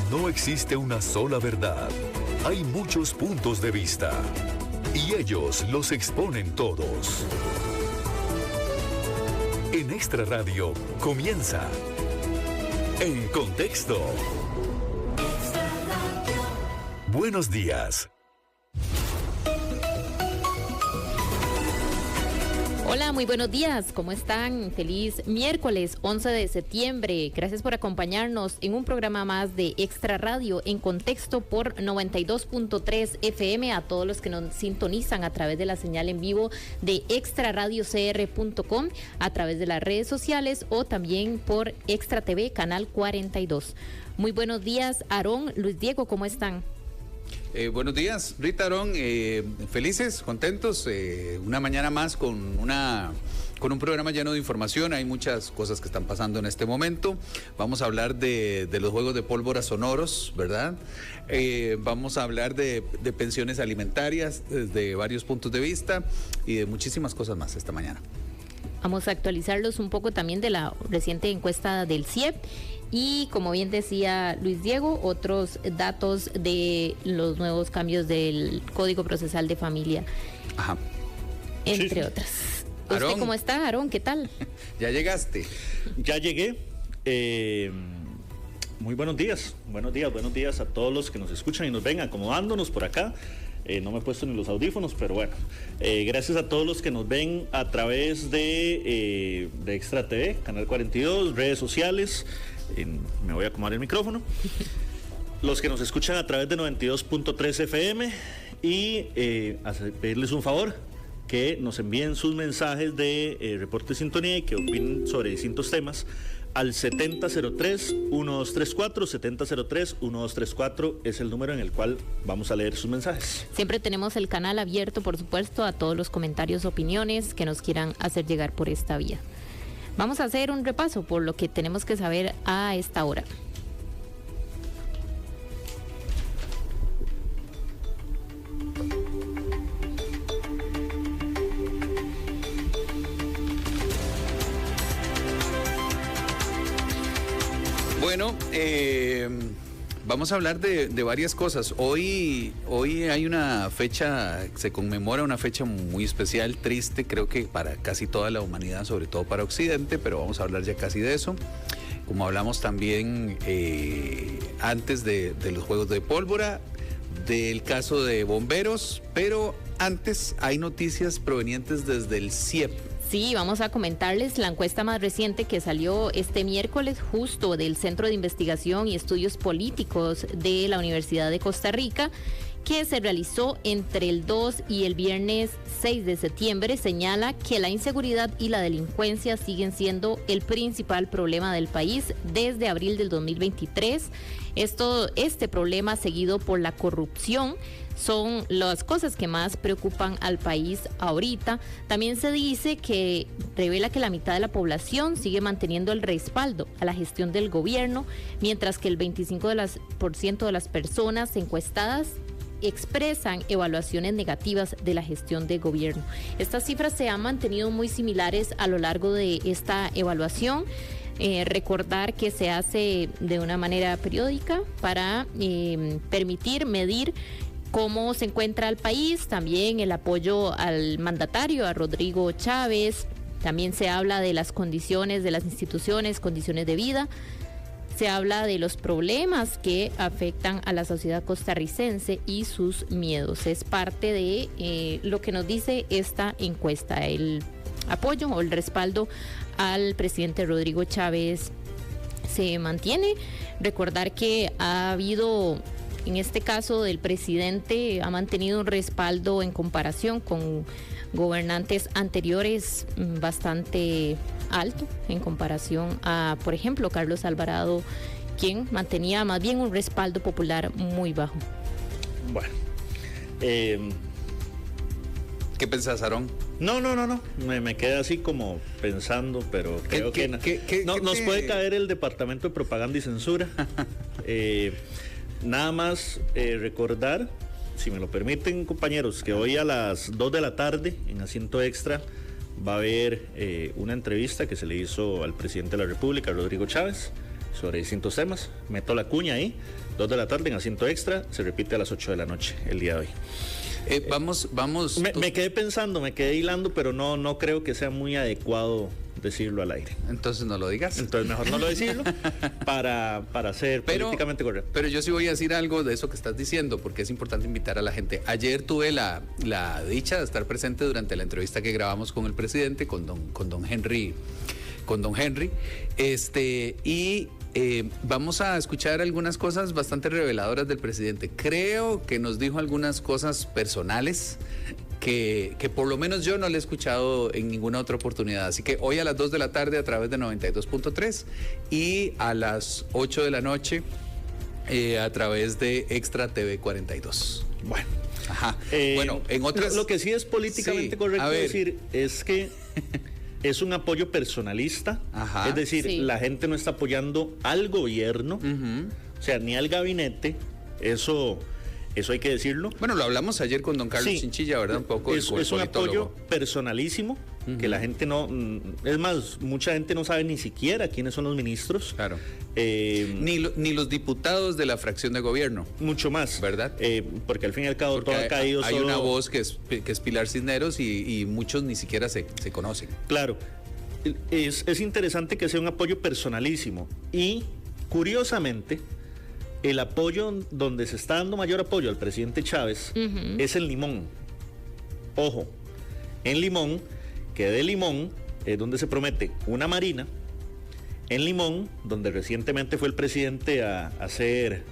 No existe una sola verdad. Hay muchos puntos de vista. Y ellos los exponen todos. En Extra Radio comienza En Contexto. Buenos días. Hola, muy buenos días, ¿cómo están? Feliz miércoles 11 de septiembre. Gracias por acompañarnos en un programa más de Extra Radio en Contexto por 92.3 FM. A todos los que nos sintonizan a través de la señal en vivo de extraradiocr.com, a través de las redes sociales o también por Extra TV, canal 42. Muy buenos días, Aarón, Luis Diego, ¿cómo están? Buenos días, Rita, Aarón, felices, contentos, una mañana más con un programa lleno de información. Hay muchas cosas que están pasando en este momento. Vamos a hablar de los juegos de pólvora sonoros, ¿verdad? Vamos a hablar de pensiones alimentarias desde varios puntos de vista y de muchísimas cosas más esta mañana. Vamos a actualizarlos un poco también de la reciente encuesta del CIEP y, como bien decía Luis Diego, otros datos de los nuevos cambios del Código Procesal de Familia. Ajá. Entre otras. Aarón. ¿Usted cómo está, Aarón? ¿Qué tal? ¿Ya llegaste? Ya llegué. Muy buenos días a todos los que nos escuchan y nos ven acomodándonos por acá. No me he puesto ni los audífonos, pero bueno, gracias a todos los que nos ven a través de Extra TV, Canal 42, redes sociales. Me voy a acomodar el micrófono. Los que nos escuchan a través de 92.3 FM y pedirles un favor, que nos envíen sus mensajes de reporte de sintonía y que opinen sobre distintos temas al 7003-1234, 7003-1234 es el número en el cual vamos a leer sus mensajes. Siempre tenemos el canal abierto, por supuesto, a todos los comentarios, opiniones que nos quieran hacer llegar por esta vía. Vamos a hacer un repaso por lo que tenemos que saber a esta hora. Bueno, vamos a hablar de varias cosas. Hoy hay una fecha, se conmemora una fecha muy especial, triste, creo que para casi toda la humanidad, sobre todo para Occidente, pero vamos a hablar ya casi de eso. Como hablamos también antes de los juegos de pólvora, del caso de bomberos, pero antes hay noticias provenientes desde el CIEP. Sí, vamos a comentarles la encuesta más reciente que salió este miércoles justo del Centro de Investigación y Estudios Políticos de la Universidad de Costa Rica, que se realizó entre el 2 y el viernes 6 de septiembre, señala que la inseguridad y la delincuencia siguen siendo el principal problema del país desde abril del 2023. Este problema, seguido por la corrupción, son las cosas que más preocupan al país ahorita. También se dice que revela que la mitad de la población sigue manteniendo el respaldo a la gestión del gobierno, mientras que el 25% de las personas encuestadas expresan evaluaciones negativas de la gestión de gobierno. Estas cifras se han mantenido muy similares a lo largo de esta evaluación. Recordar que se hace de una manera periódica para permitir medir cómo se encuentra el país, también el apoyo al mandatario, a Rodrigo Chávez. También se habla de las condiciones de las instituciones, condiciones de vida. Se habla de los problemas que afectan a la sociedad costarricense y sus miedos. Es parte de lo que nos dice esta encuesta. El apoyo o el respaldo al presidente Rodrigo Chávez se mantiene. Recordar que ha habido, en este caso del presidente, ha mantenido un respaldo en comparación con gobernantes anteriores bastante alto en comparación a, por ejemplo, Carlos Alvarado, quien mantenía más bien un respaldo popular muy bajo. Bueno, ¿qué pensás, Aarón? No, me quedé así como pensando, pero creo que nos puede caer el Departamento de Propaganda y Censura. Nada más recordar, si me lo permiten, compañeros, que hoy a las 2 de la tarde en Asiento Extra va a haber una entrevista que se le hizo al presidente de la República, Rodrigo Chávez. sobre distintos temas. Meto la cuña ahí, 2 de la tarde en Asiento Extra, se repite a las 8 de la noche el día de hoy. Vamos. Me quedé pensando, me quedé hilando, pero no creo que sea muy adecuado decirlo al aire. Entonces no lo digas. Entonces mejor no lo decirlo para ser políticamente correcto. Pero yo sí voy a decir algo de eso que estás diciendo, porque es importante invitar a la gente. Ayer tuve la dicha de estar presente durante la entrevista que grabamos con el presidente, con don Henry. Vamos a escuchar algunas cosas bastante reveladoras del presidente. Creo que nos dijo algunas cosas personales que por lo menos yo no le he escuchado en ninguna otra oportunidad. Así que hoy a las 2 de la tarde a través de 92.3 y a las 8 de la noche a través de Extra TV 42. Bueno. Ajá. Bueno, en otras... Lo que sí es políticamente correcto decir es que es un apoyo personalista. Ajá. Es decir, la gente no está apoyando al gobierno, o sea, ni al gabinete. Eso hay que decirlo. Bueno, lo hablamos ayer con don Carlos Chinchilla, ¿verdad? Un poco. Es un apoyo personalísimo, que la gente no... Es más, mucha gente no sabe ni siquiera quiénes son los ministros. Claro. Ni los diputados de la fracción de gobierno. Mucho más. ¿Verdad? Porque al fin y al cabo todo ha caído hay una voz que es Pilar Cisneros y muchos ni siquiera se conocen. Claro. Es interesante que sea un apoyo personalísimo. Y, curiosamente, el apoyo donde se está dando mayor apoyo al presidente Chávez es en Limón. Ojo, en Limón, que de Limón es donde se promete una marina. En Limón, donde recientemente fue el presidente a hacer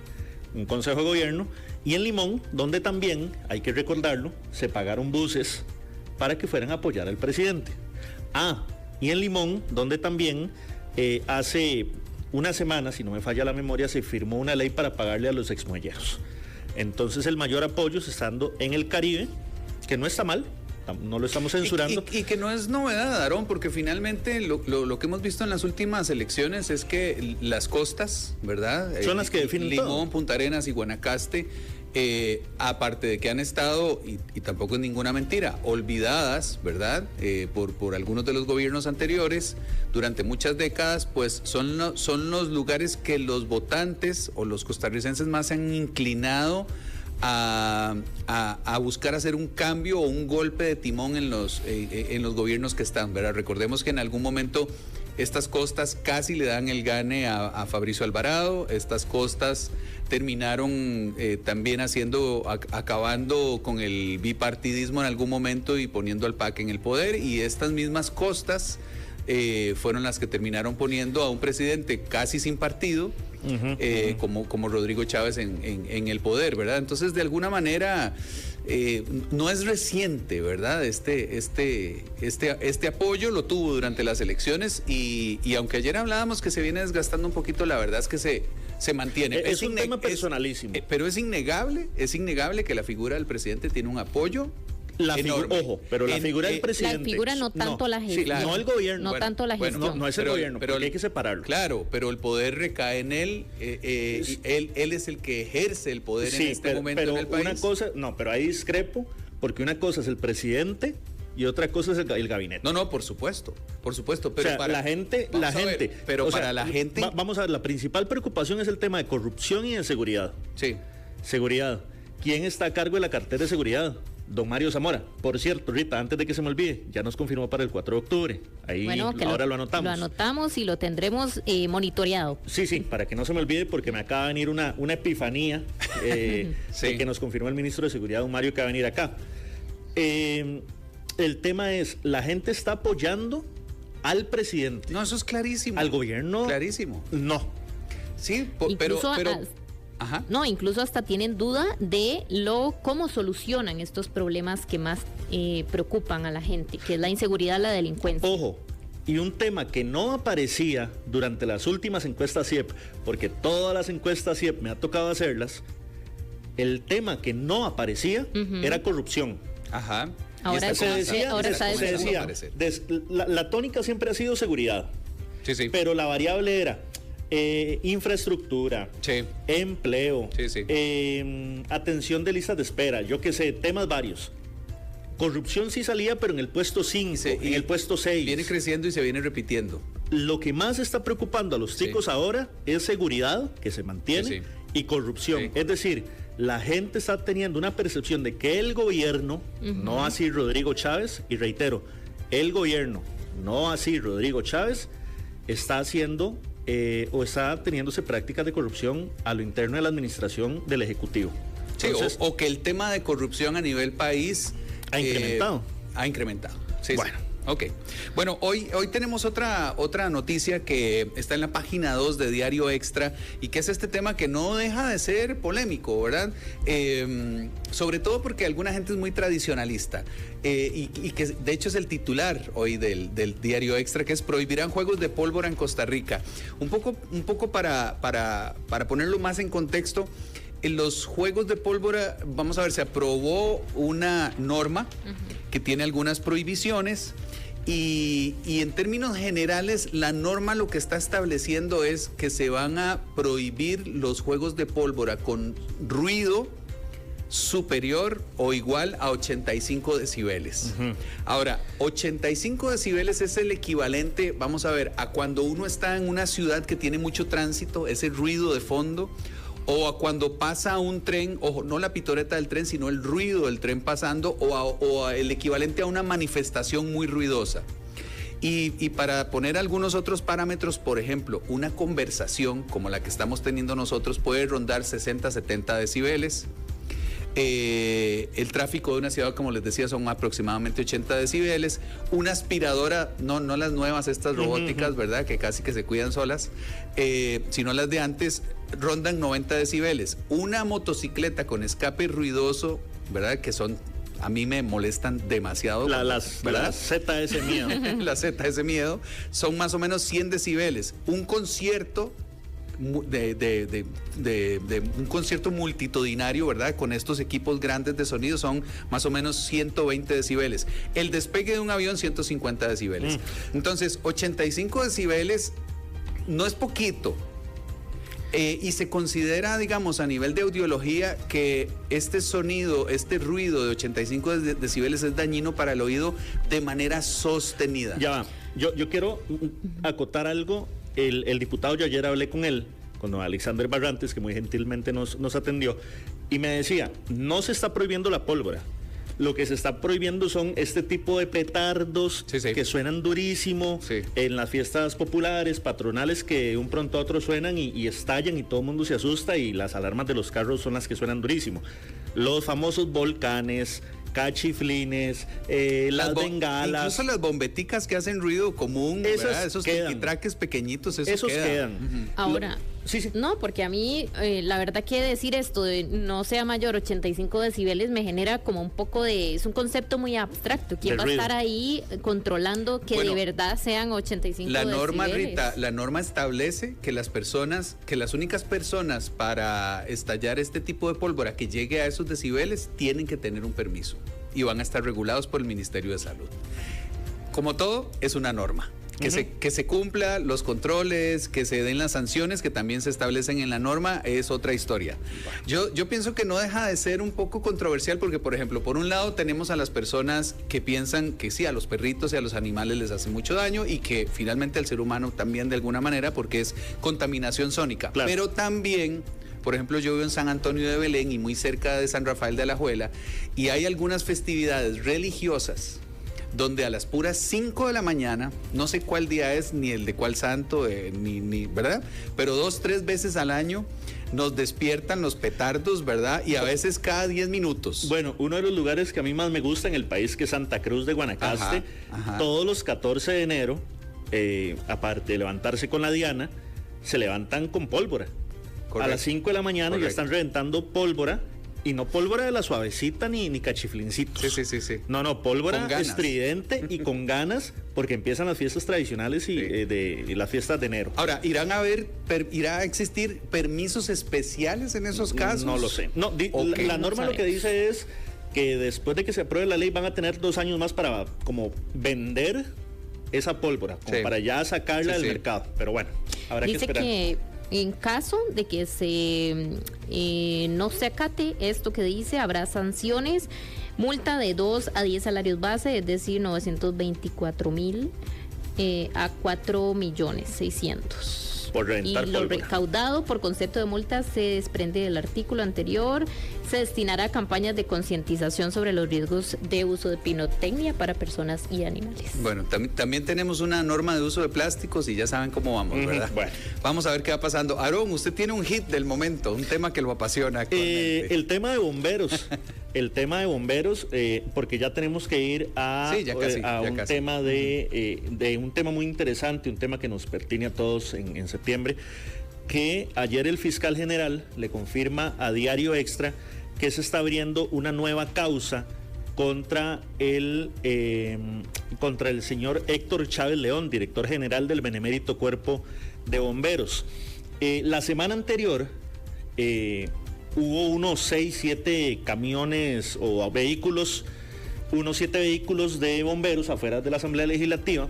un consejo de gobierno. Y en Limón, donde también, hay que recordarlo, se pagaron buses para que fueran a apoyar al presidente. Y en Limón, donde también hace una semana, si no me falla la memoria, se firmó una ley para pagarle a los exmuelleros. Entonces el mayor apoyo se está dando en el Caribe, que no está mal, no lo estamos censurando. Y que no es novedad, Aarón, porque finalmente lo que hemos visto en las últimas elecciones es que las costas, ¿verdad? Son las que definen Limón, todo. Punta Arenas y Guanacaste, aparte de que han estado, y tampoco es ninguna mentira, olvidadas, ¿verdad? Por algunos de los gobiernos anteriores, durante muchas décadas, pues son los lugares que los votantes o los costarricenses más se han inclinado a buscar hacer un cambio o un golpe de timón en los gobiernos que están, ¿verdad? Recordemos que en algún momento estas costas casi le dan el gane a Fabricio Alvarado. Estas costas terminaron también acabando con el bipartidismo en algún momento y poniendo al PAC en el poder, y estas mismas costas fueron las que terminaron poniendo a un presidente casi sin partido, como Rodrigo Chávez en el poder, ¿verdad? Entonces, de alguna manera, no es reciente, ¿verdad? Este apoyo lo tuvo durante las elecciones y aunque ayer hablábamos que se viene desgastando un poquito, la verdad es que se mantiene. Es un tema personalísimo. Pero es innegable que la figura del presidente tiene un apoyo. Ojo, pero la figura del presidente. La figura no tanto la gestión. Sí, claro. No el gobierno. No tanto la gestión. No es el gobierno, pero hay que separarlo. Claro, pero el poder recae en él. Él es el que ejerce el poder en este momento en el país. Una cosa, pero ahí discrepo, porque una cosa es el presidente y otra cosa es el gabinete. No, por supuesto. Pero o sea, para la gente. Pero para la gente. Vamos a ver, la principal preocupación es el tema de corrupción y de seguridad. Sí. Seguridad. ¿Quién está a cargo de la cartera de seguridad? Don Mario Zamora. Por cierto, Rita, antes de que se me olvide, ya nos confirmó para el 4 de octubre. Ahí ahora lo anotamos. Lo anotamos y lo tendremos monitoreado. Sí, para que no se me olvide, porque me acaba de venir una epifanía de que nos confirmó el ministro de Seguridad, don Mario, que va a venir acá. El tema es, la gente está apoyando al presidente. No, eso es clarísimo. Al gobierno. Clarísimo. No. Sí, pero ajá. No, incluso hasta tienen duda de cómo solucionan estos problemas que más preocupan a la gente, que es la inseguridad, la delincuencia. Ojo, y un tema que no aparecía durante las últimas encuestas CIEP, porque todas las encuestas CIEP me ha tocado hacerlas, el tema que no aparecía era corrupción. Ajá. Ahora se decía, la tónica siempre ha sido seguridad, sí. Pero la variable era infraestructura, empleo, atención de listas de espera, yo qué sé, temas varios. Corrupción sí salía, pero en el puesto 5, en el puesto 6. Viene creciendo y se viene repitiendo. lo que más está preocupando a los ticos ahora es seguridad, que se mantiene, y corrupción. Sí. Es decir, la gente está teniendo una percepción de que el gobierno, no así Rodrigo Chávez, y reitero, el gobierno, no así Rodrigo Chávez, está haciendo o está teniéndose prácticas de corrupción a lo interno de la administración del Ejecutivo. Entonces, o que el tema de corrupción a nivel país ha incrementado. Sí, bueno. Sí. Ok. Bueno, hoy tenemos otra noticia que está en la página 2 de Diario Extra y que es este tema que no deja de ser polémico, ¿verdad? Sobre todo porque alguna gente es muy tradicionalista y que de hecho es el titular hoy del Diario Extra, que es prohibirán juegos de pólvora en Costa Rica. Un poco para ponerlo más en contexto. En los juegos de pólvora, vamos a ver, se aprobó una norma que tiene algunas prohibiciones y en términos generales la norma lo que está estableciendo es que se van a prohibir los juegos de pólvora con ruido superior o igual a 85 decibeles. Ahora, 85 decibeles es el equivalente, vamos a ver, a cuando uno está en una ciudad que tiene mucho tránsito, ese ruido de fondo, o a cuando pasa un tren, ojo, no la pitoreta del tren, sino el ruido del tren pasando, o el equivalente a una manifestación muy ruidosa. Y para poner algunos otros parámetros, por ejemplo, una conversación como la que estamos teniendo nosotros puede rondar 60, 70 decibeles. El tráfico de una ciudad, como les decía, son aproximadamente 80 decibeles. Una aspiradora, no las nuevas, estas robóticas, ¿verdad? Que casi que se cuidan solas, sino las de antes, rondan 90 decibeles. Una motocicleta con escape ruidoso, ¿verdad? Que son, a mí me molestan demasiado. Las ZS Miedo. Las ZS Miedo son más o menos 100 decibeles. Un concierto de un concierto multitudinario, ¿verdad? Con estos equipos grandes de sonido son más o menos 120 decibeles. El despegue de un avión, 150 decibeles. Entonces, 85 decibeles no es poquito. Y se considera, digamos, a nivel de audiología que este sonido, este ruido de 85 decibeles es dañino para el oído de manera sostenida. Ya va. Yo quiero acotar algo. El diputado, yo ayer hablé con él, con Alexander Barrantes, que muy gentilmente nos atendió, y me decía, no se está prohibiendo la pólvora. Lo que se está prohibiendo son este tipo de petardos que suenan durísimo en las fiestas populares, patronales, que de un pronto a otro suenan y estallan y todo el mundo se asusta, y las alarmas de los carros son las que suenan durísimo. Los famosos volcanes, cachiflines, las bengalas. Incluso las bombeticas que hacen ruido común, esos tiquitraques pequeñitos, esos quedan. Ahora, no, porque a mí, la verdad que decir esto de no sea mayor 85 decibeles me genera como un poco es un concepto muy abstracto. ¿Quién va a estar ahí controlando que de verdad sean 85 la norma, decibeles? Rita, la norma establece que las únicas personas para estallar este tipo de pólvora que llegue a esos decibeles tienen que tener un permiso y van a estar regulados por el Ministerio de Salud. Como todo, es una norma. Que se cumpla los controles, que se den las sanciones que también se establecen en la norma, es otra historia. Yo pienso que no deja de ser un poco controversial porque, por ejemplo, por un lado tenemos a las personas que piensan que sí, a los perritos y a los animales les hace mucho daño y que finalmente al ser humano también de alguna manera, porque es contaminación sónica. Claro. Pero también, por ejemplo, yo vivo en San Antonio de Belén y muy cerca de San Rafael de Alajuela, y hay algunas festividades religiosas donde a las puras 5 de la mañana, no sé cuál día es, ni el de cuál santo, ni ¿verdad? Pero 2, 3 veces al año nos despiertan los petardos, ¿verdad? Y a veces cada 10 minutos. Bueno, uno de los lugares que a mí más me gusta en el país, que es Santa Cruz de Guanacaste, todos los 14 de enero, aparte de levantarse con la diana, se levantan con pólvora. Correcto. A las 5 de la mañana ya están reventando pólvora. Y no pólvora de la suavecita ni cachiflincitos. Sí. No, pólvora estridente y con ganas, porque empiezan las fiestas tradicionales y las fiestas de enero. Ahora, ¿irá a existir permisos especiales en esos casos? No lo sé. No, la norma lo que dice es que después de que se apruebe la ley van a tener 2 años más para como vender esa pólvora, como para ya sacarla del mercado. Pero bueno, habrá que esperar. Que en caso de que no se acate esto que dice, habrá sanciones, multa de 2 a 10 salarios base, es decir, 924,000 a 4.600.000. Por reventar y lo pólvora. recaudado por concepto de multas se desprende del artículo anterior. Se destinará a campañas de concientización sobre los riesgos de uso de pirotecnia para personas y animales. Bueno, también tenemos una norma de uso de plásticos y ya saben cómo vamos, ¿verdad? Bueno. Vamos a ver qué va pasando. Aarón, usted tiene un hit del momento, un tema que lo apasiona actualmente. El tema de bomberos. El tema de bomberos, porque ya tenemos que ir a, Sí, ya casi, a ya un casi. tema de un tema muy interesante, un tema que nos pertiene a todos en septiembre, que ayer el fiscal general le confirma a Diario Extra que se está abriendo una nueva causa contra el señor Héctor Chávez León, director general del Benemérito Cuerpo de Bomberos. La semana anterior hubo unos 6, 7 camiones o vehículos, unos 7 vehículos de bomberos afuera de la Asamblea Legislativa,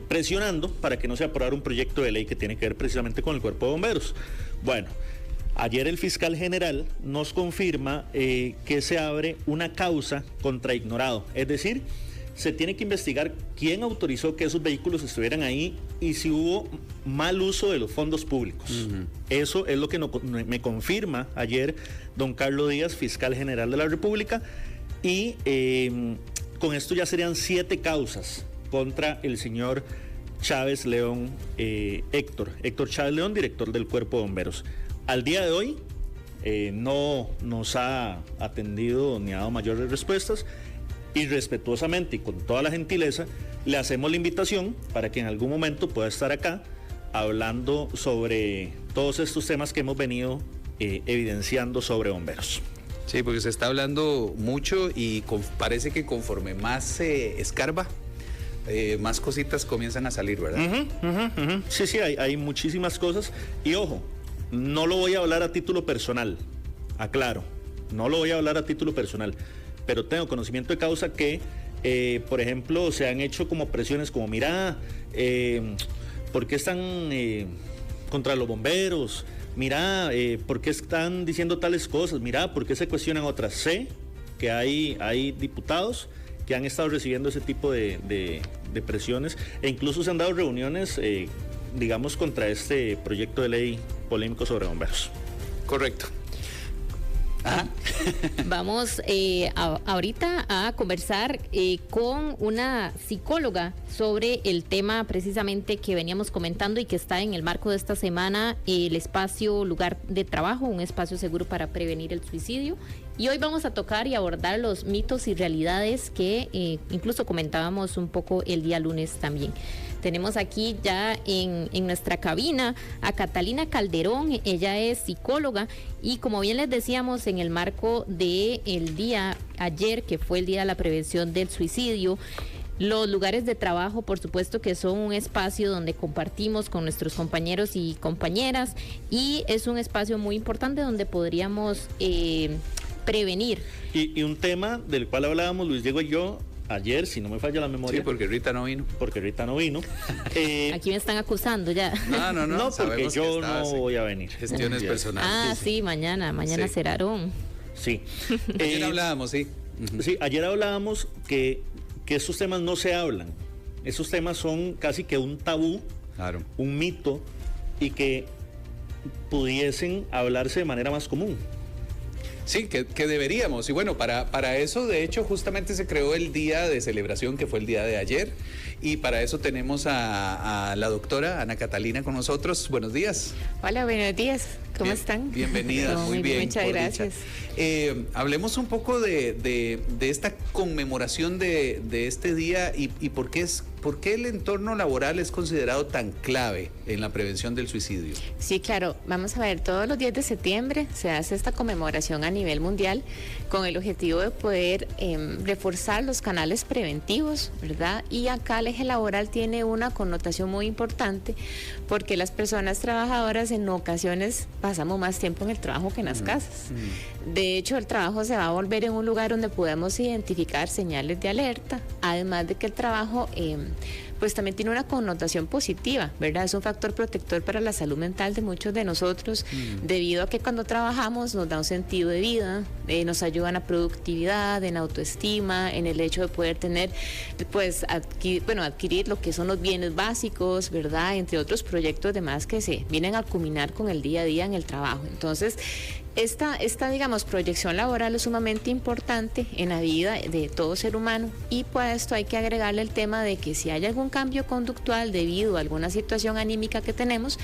presionando para que no se aprobara un proyecto de ley que tiene que ver precisamente con el Cuerpo de Bomberos. Bueno, ayer el fiscal general nos confirma que se abre una causa contra ignorado, es decir, se tiene que investigar quién autorizó que esos vehículos estuvieran ahí y si hubo mal uso de los fondos públicos. Eso es lo que me confirma ayer don Carlos Díaz, fiscal general de la República, y con esto ya serían 7 causas contra el señor Chávez León, Héctor Chávez León, director del Cuerpo de Bomberos. Al día de hoy no nos ha atendido ni ha dado mayores respuestas, y respetuosamente y con toda la gentileza le hacemos la invitación para que en algún momento pueda estar acá hablando sobre todos estos temas que hemos venido evidenciando sobre bomberos. Sí, porque se está hablando mucho y parece que conforme más se escarba, más cositas comienzan a salir, ¿verdad? Sí, hay muchísimas cosas. Y ojo, no lo voy a hablar a título personal, aclaro, no lo voy a hablar a título personal, pero tengo conocimiento de causa que, por ejemplo, se han hecho como presiones como, mira, ¿por qué están contra los bomberos? Mira, ¿por qué están diciendo tales cosas? Mira, ¿por qué se cuestionan otras? Sé que hay diputados que han estado recibiendo ese tipo de presiones e incluso se han dado reuniones, digamos, contra este proyecto de ley polémico sobre bomberos. Correcto. Ajá. Vamos ahorita a conversar con una psicóloga sobre el tema precisamente que veníamos comentando y que está en el marco de esta semana, el espacio lugar de trabajo, un espacio seguro para prevenir el suicidio. Y hoy vamos a tocar y abordar los mitos y realidades que incluso comentábamos un poco el día lunes también. Tenemos aquí ya en nuestra cabina a Catalina Calderón, ella es psicóloga y como bien les decíamos en el marco del día ayer, que fue el Día de la Prevención del Suicidio, los lugares de trabajo, por supuesto que son un espacio donde compartimos con nuestros compañeros y compañeras y es un espacio muy importante donde podríamos prevenir. Y un tema del cual hablábamos Luis Diego y yo ayer, si no me falla la memoria. Sí, porque Rita no vino. Aquí me están acusando ya. No. No, porque yo no voy a venir. Gestiones personales. Sí, mañana sí. Será Aarón. Sí. Ayer hablábamos, sí. Sí, ayer hablábamos que esos temas no se hablan. Esos temas son casi que un tabú, Claro. un mito, y que pudiesen hablarse de manera más común. Sí, que deberíamos. Y bueno, para eso, de hecho, justamente se creó el día de celebración, que fue el día de ayer. Y para eso tenemos a la doctora Ana Catalina con nosotros. Buenos días. Hola, buenos días. ¿Cómo están? Bienvenidas, No, muy bien. Muchas gracias. Hablemos un poco de esta conmemoración de este día y por qué el entorno laboral es considerado tan clave en la prevención del suicidio. Sí, claro. Vamos a ver, todos los días de septiembre se hace esta conmemoración a nivel mundial con el objetivo de poder reforzar los canales preventivos, ¿verdad? Y acá el eje laboral tiene una connotación muy importante porque las personas trabajadoras en ocasiones pasamos más tiempo en el trabajo que en las casas. De hecho, el trabajo se va a volver en un lugar donde podemos identificar señales de alerta, además de que el trabajo pues también tiene una connotación positiva, ¿verdad? Es un factor protector para la salud mental de muchos de nosotros, debido a que cuando trabajamos nos da un sentido de vida, nos ayuda en la productividad, en autoestima, en el hecho de poder tener, pues, adquirir lo que son los bienes básicos, ¿verdad? Entre otros proyectos demás que se vienen a culminar con el día a día en el trabajo. Entonces, esta, digamos, proyección laboral es sumamente importante en la vida de todo ser humano, y pues a esto hay que agregarle el tema de que si hay algún cambio conductual debido a alguna situación anímica que tenemos,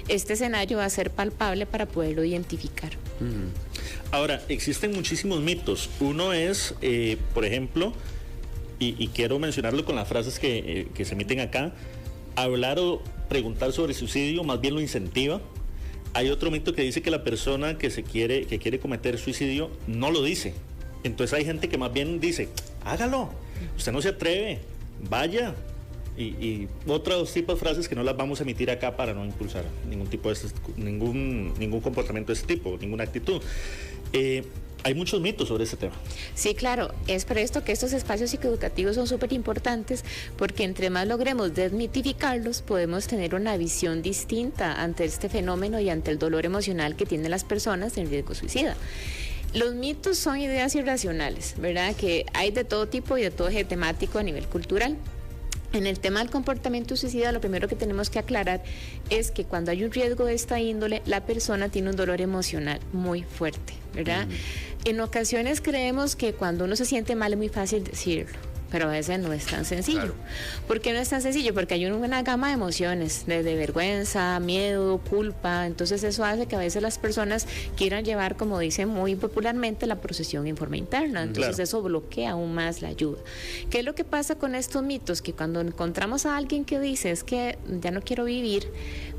este escenario va a ser palpable para poderlo identificar. Ahora, existen muchísimos mitos. Uno es, por ejemplo, y quiero mencionarlo con las frases que se emiten acá, hablar o preguntar sobre suicidio más bien lo incentiva. Hay otro mito que dice que la persona que quiere cometer suicidio no lo dice. Entonces hay gente que más bien dice, hágalo, usted no se atreve, vaya. Y otros tipos de frases que no las vamos a emitir acá para no impulsar ningún comportamiento de este tipo, ninguna actitud. Hay muchos mitos sobre este tema. Sí, claro, es por esto que estos espacios psicoeducativos son súper importantes, porque entre más logremos desmitificarlos, podemos tener una visión distinta ante este fenómeno y ante el dolor emocional que tienen las personas en riesgo suicida. Los mitos son ideas irracionales, ¿verdad? Que hay de todo tipo y de todo eje temático a nivel cultural. En el tema del comportamiento suicida, lo primero que tenemos que aclarar es que cuando hay un riesgo de esta índole, la persona tiene un dolor emocional muy fuerte, ¿verdad? En ocasiones creemos que cuando uno se siente mal es muy fácil decirlo, pero a veces no es tan sencillo. Claro. ¿Por qué no es tan sencillo? Porque hay una gama de emociones, desde vergüenza, miedo, culpa. Entonces eso hace que a veces las personas quieran llevar, como dicen muy popularmente, la procesión en forma interna. Entonces claro, eso bloquea aún más la ayuda. ¿Qué es lo que pasa con estos mitos? Que cuando encontramos a alguien que dice, es que ya no quiero vivir,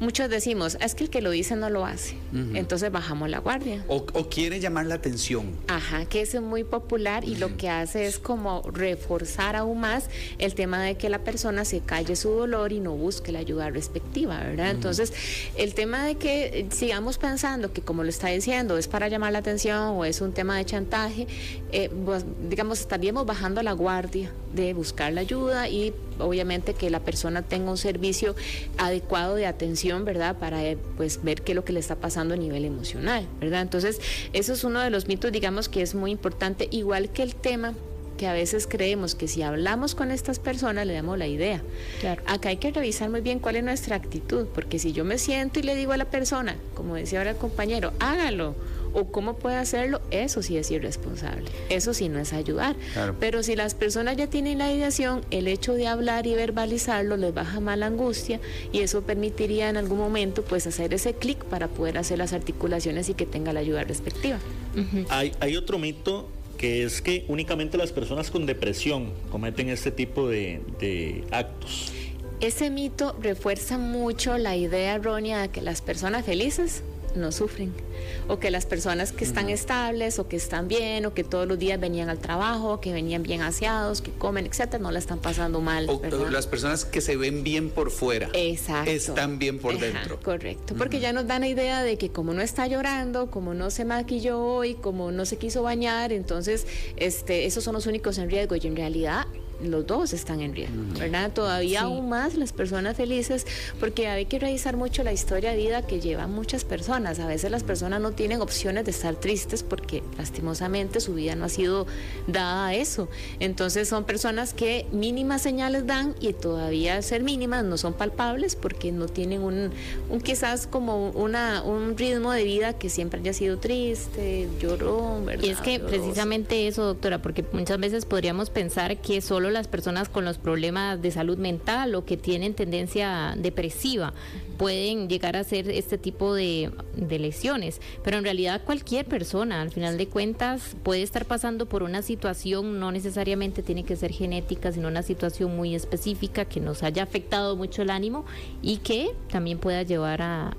muchos decimos, es que el que lo dice no lo hace. Entonces bajamos la guardia. O quiere llamar la atención. Ajá, que eso es muy popular, y lo que hace es como reforzar aún más el tema de que la persona se calle su dolor y no busque la ayuda respectiva, ¿verdad? Entonces, el tema de que sigamos pensando que, como lo está diciendo, es para llamar la atención o es un tema de chantaje, pues, digamos, estaríamos bajando la guardia de buscar la ayuda y obviamente que la persona tenga un servicio adecuado de atención, ¿verdad? Para pues ver qué es lo que le está pasando a nivel emocional, ¿verdad? Entonces, eso es uno de los mitos, digamos, que es muy importante, igual que el tema que a veces creemos que si hablamos con estas personas le damos la idea. Claro. Acá hay que revisar muy bien cuál es nuestra actitud, porque si yo me siento y le digo a la persona, como decía ahora el compañero, hágalo, o cómo puede hacerlo, eso sí es irresponsable, eso sí no es ayudar. Claro. Pero si las personas ya tienen la ideación, el hecho de hablar y verbalizarlo les baja más la angustia, y eso permitiría en algún momento pues hacer ese clic para poder hacer las articulaciones y que tenga la ayuda respectiva. Hay otro mito, que es que únicamente las personas con depresión cometen este tipo de actos. Ese mito refuerza mucho la idea errónea de que las personas felices no sufren, o que las personas que están estables o que están bien o que todos los días venían al trabajo, que venían bien aseados, que comen, etcétera, no la están pasando mal. O las personas que se ven bien por fuera. Exacto. Están bien por dentro. Correcto, porque ya nos dan la idea de que como no está llorando, como no se maquilló hoy, como no se quiso bañar, entonces esos son los únicos en riesgo, y en realidad los dos están en riesgo, ¿verdad? Todavía aún más las personas felices, porque hay que revisar mucho la historia de vida que llevan muchas personas. A veces las personas no tienen opciones de estar tristes porque lastimosamente su vida no ha sido dada a eso. Entonces son personas que mínimas señales dan, y todavía al ser mínimas no son palpables porque no tienen un quizás como un ritmo de vida que siempre haya sido triste, llorón, ¿verdad? Y es que precisamente eso, doctora, porque muchas veces podríamos pensar que solo las personas con los problemas de salud mental o que tienen tendencia depresiva pueden llegar a hacer este tipo de lesiones, pero en realidad cualquier persona, al final de cuentas, puede estar pasando por una situación, no necesariamente tiene que ser genética, sino una situación muy específica que nos haya afectado mucho el ánimo y que también pueda llevar a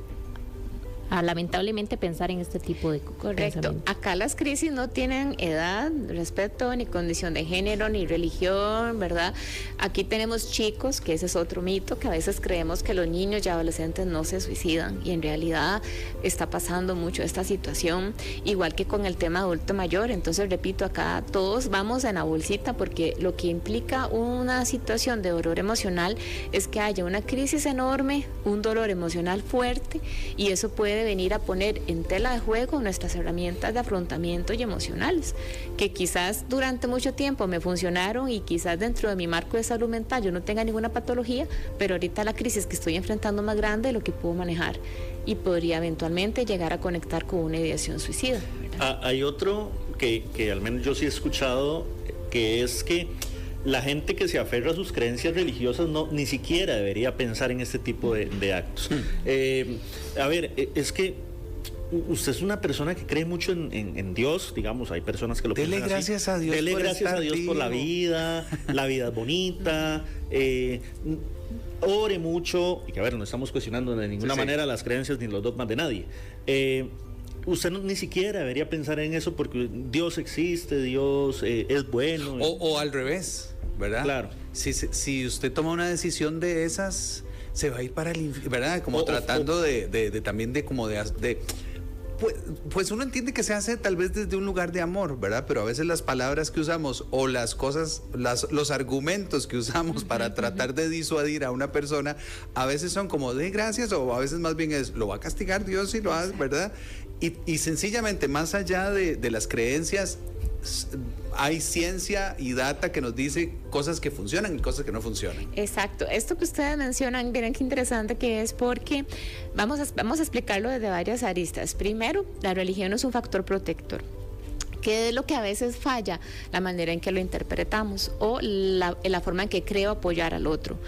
lamentablemente pensar en este tipo de Correcto. Acá las crisis no tienen edad, respeto, ni condición de género, ni religión, ¿verdad? Aquí tenemos chicos, que ese es otro mito, que a veces creemos que los niños y adolescentes no se suicidan, y en realidad está pasando mucho esta situación, igual que con el tema adulto mayor. Entonces, repito, acá todos vamos en la bolsita, porque lo que implica una situación de dolor emocional es que haya una crisis enorme, un dolor emocional fuerte, y eso puede venir a poner en tela de juego nuestras herramientas de afrontamiento y emocionales, que quizás durante mucho tiempo me funcionaron y quizás dentro de mi marco de salud mental yo no tenga ninguna patología, pero ahorita la crisis que estoy enfrentando más grande de lo que puedo manejar, y podría eventualmente llegar a conectar con una ideación suicida. Hay otro que al menos yo sí he escuchado, que es que la gente que se aferra a sus creencias religiosas ni siquiera debería pensar en este tipo de actos. A ver, es que usted es una persona que cree mucho en Dios, digamos, hay personas que lo Dele piensan gracias así. a Dios. Dele por gracias estar a Dios vivo. por la vida es bonita, ore mucho, y que a ver, no estamos cuestionando de ninguna manera las creencias ni los dogmas de nadie. Usted ni siquiera debería pensar en eso, porque Dios existe, Dios es bueno. O al revés, ¿verdad? Claro. Si usted toma una decisión de esas, se va a ir para el infierno, ¿verdad? Como tratando de también de como de pues uno entiende que se hace tal vez desde un lugar de amor, ¿verdad? Pero a veces las palabras que usamos o las cosas, los argumentos que usamos para tratar de disuadir a una persona, a veces son como de gracias, o a veces más bien es, lo va a castigar Dios si lo hace, ¿verdad? Y sencillamente, más allá de las creencias, hay ciencia y data que nos dice cosas que funcionan y cosas que no funcionan. Exacto. Esto que ustedes mencionan, miren qué interesante que es, porque vamos a explicarlo desde varias aristas. Primero, la religión es un factor protector. ¿Qué es lo que a veces falla? La manera en que lo interpretamos o la forma en que creo apoyar al otro.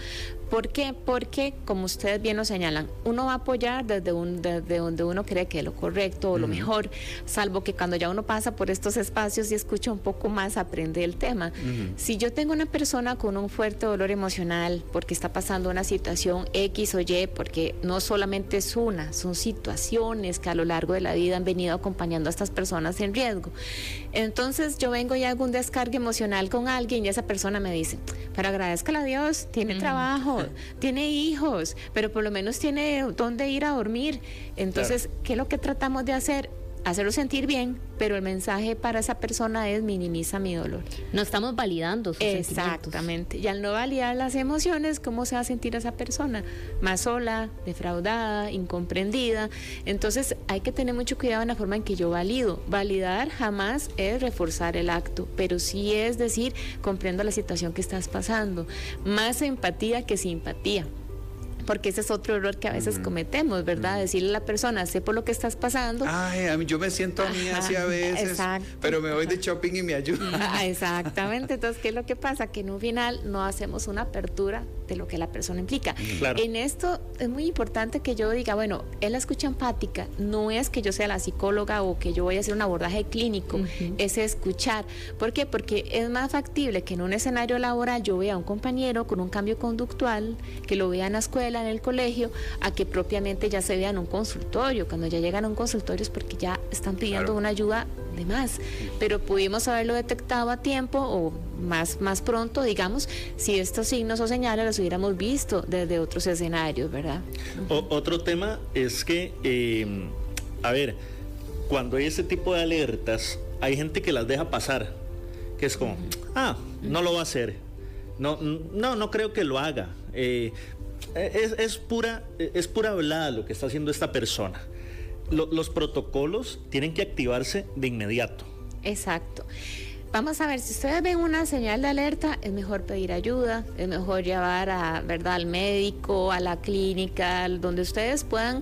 ¿Por qué? Porque, como ustedes bien lo señalan, uno va a apoyar desde donde uno cree que es lo correcto o lo mejor, salvo que cuando ya uno pasa por estos espacios y escucha un poco más, aprende el tema. Si yo tengo una persona con un fuerte dolor emocional porque está pasando una situación X o Y, porque no solamente es una, son situaciones que a lo largo de la vida han venido acompañando a estas personas en riesgo. Entonces yo vengo y hago un descargue emocional con alguien y esa persona me dice, pero agradezcale a Dios, tiene trabajo, tiene hijos, pero por lo menos tiene dónde ir a dormir. Entonces, claro, ¿qué es lo que tratamos de hacer? Hacerlo sentir bien, pero el mensaje para esa persona es minimiza mi dolor. No estamos validando sus Exactamente. Y al no validar las emociones, ¿cómo se va a sentir esa persona? Más sola, defraudada, incomprendida. Entonces hay que tener mucho cuidado en la forma en que yo valido. Validar jamás es reforzar el acto, pero sí es decir, comprendo la situación que estás pasando. Más empatía que simpatía. Porque ese es otro error que a veces cometemos, ¿verdad? Decirle a la persona, sé por lo que estás pasando. Ay, a mí, yo me siento a mí así a veces, pero me voy de shopping y me ayuda. Exactamente. Entonces, ¿qué es lo que pasa? Que en un final no hacemos una apertura de lo que la persona implica. Claro. En esto es muy importante que yo diga, bueno, es la escucha empática, no es que yo sea la psicóloga o que yo voy a hacer un abordaje clínico, es escuchar. ¿Por qué? Porque es más factible que en un escenario laboral yo vea a un compañero con un cambio conductual, que lo vea en la escuela, en el colegio, a que propiamente ya se vea en un consultorio. Cuando ya llegan a un consultorio es porque ya están pidiendo una ayuda de más, pero pudimos haberlo detectado a tiempo o más pronto, digamos, si estos signos o señales los hubiéramos visto desde otros escenarios, ¿verdad? Otro tema es que, a ver, cuando hay ese tipo de alertas, hay gente que las deja pasar, que es como, no lo va a hacer, no creo que lo haga. Es pura hablada lo que está haciendo esta persona. Los protocolos tienen que activarse de inmediato. Exacto. Vamos a ver, si ustedes ven una señal de alerta, es mejor pedir ayuda, es mejor llevar al médico, a la clínica, donde ustedes puedan,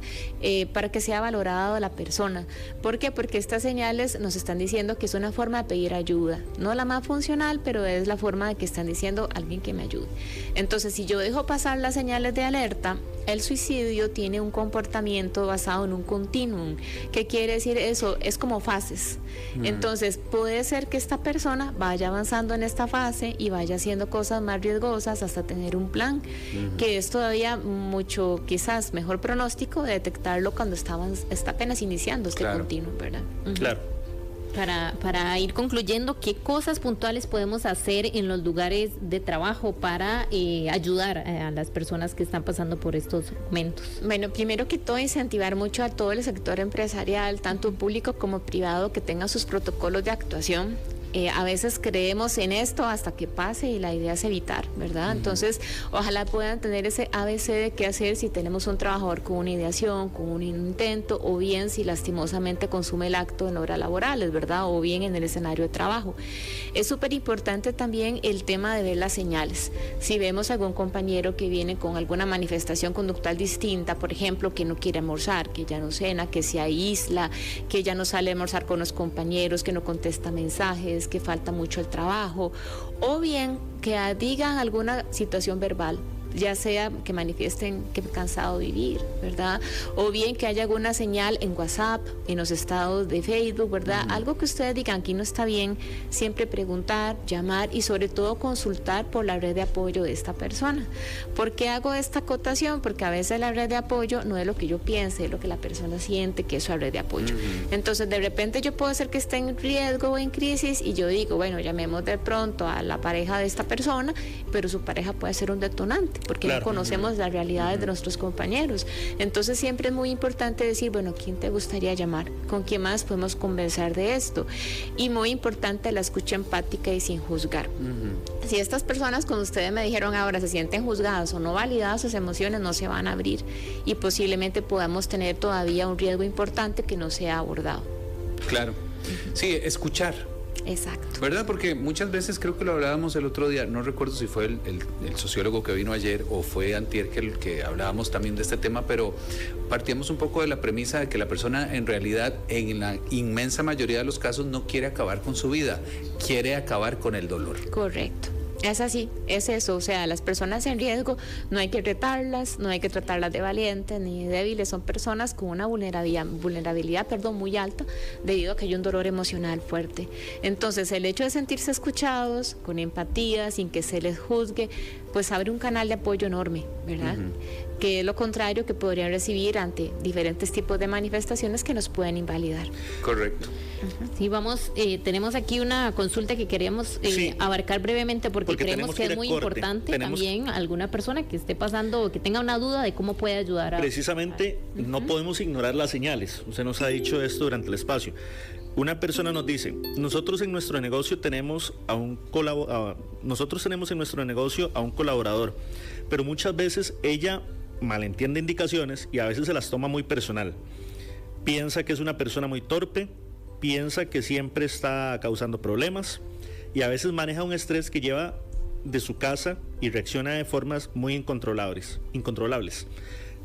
para que sea valorado la persona. ¿Por qué? Porque estas señales nos están diciendo que es una forma de pedir ayuda, no la más funcional, pero es la forma de que están diciendo alguien que me ayude. Entonces, si yo dejo pasar las señales de alerta, el suicidio tiene un comportamiento basado en un continuum. ¿Qué quiere decir eso? Es como fases. Entonces, puede ser que esta persona persona vaya avanzando en esta fase y vaya haciendo cosas más riesgosas hasta tener un plan, que es todavía mucho, quizás, mejor pronóstico de detectarlo cuando está apenas iniciando este continuo, ¿verdad? Claro. Para ir concluyendo, ¿qué cosas puntuales podemos hacer en los lugares de trabajo para ayudar a las personas que están pasando por estos momentos? Bueno, primero que todo, incentivar mucho a todo el sector empresarial, tanto público como privado, que tenga sus protocolos de actuación. A veces creemos en esto hasta que pase y la idea es evitar, ¿verdad? Entonces, ojalá puedan tener ese ABC de qué hacer si tenemos un trabajador con una ideación, con un intento, o bien si lastimosamente consume el acto en horas laborales, ¿verdad? O bien en el escenario de trabajo. Es súper importante también el tema de ver las señales. Si vemos algún compañero que viene con alguna manifestación conductual distinta, por ejemplo, que no quiere almorzar, que ya no cena, que se aísla, que ya no sale a almorzar con los compañeros, que no contesta mensajes, que falta mucho el trabajo, o bien que digan alguna situación verbal, ya sea que manifiesten que cansado de vivir, ¿verdad? O bien que haya alguna señal en WhatsApp, en los estados de Facebook, ¿verdad? Algo que ustedes digan aquí no está bien, siempre preguntar, llamar y sobre todo consultar por la red de apoyo de esta persona. ¿Por qué hago esta acotación? Porque a veces la red de apoyo no es lo que yo piense, es lo que la persona siente que es su red de apoyo. Entonces, de repente yo puedo ser que esté en riesgo o en crisis y yo digo, bueno, llamemos de pronto a la pareja de esta persona, pero su pareja puede ser un detonante, porque no conocemos las realidades de nuestros compañeros. Entonces siempre es muy importante decir, bueno, ¿quién te gustaría llamar? ¿Con quién más podemos conversar de esto? Y muy importante la escucha empática y sin juzgar. Si estas personas, como ustedes me dijeron ahora, se sienten juzgadas o no validadas, sus emociones no se van a abrir y posiblemente podamos tener todavía un riesgo importante que no sea abordado. Claro. Sí, escuchar. Exacto. ¿Verdad? Porque muchas veces, creo que lo hablábamos el otro día, no recuerdo si fue el sociólogo que vino ayer o fue antier que hablábamos también de este tema, pero partíamos un poco de la premisa de que la persona en realidad, en la inmensa mayoría de los casos, no quiere acabar con su vida, quiere acabar con el dolor. Correcto. Es así, es eso, o sea, las personas en riesgo no hay que retarlas, no hay que tratarlas de valientes ni de débiles, son personas con una vulnerabilidad muy alta debido a que hay un dolor emocional fuerte. Entonces, el hecho de sentirse escuchados, con empatía, sin que se les juzgue, pues abre un canal de apoyo enorme, ¿verdad? Que es lo contrario que podrían recibir ante diferentes tipos de manifestaciones que nos pueden invalidar. Correcto. Sí, tenemos aquí una consulta que queremos abarcar brevemente porque creemos que es muy importante también alguna persona que esté pasando o que tenga una duda de cómo puede ayudar. Precisamente no podemos ignorar las señales. Usted nos ha dicho esto durante el espacio. Una persona nos dice, nosotros en nuestro negocio tenemos a un colaborador, pero muchas veces ella malentiende indicaciones y a veces se las toma muy personal. Piensa que es una persona muy torpe, piensa que siempre está causando problemas y a veces maneja un estrés que lleva de su casa y reacciona de formas muy incontrolables.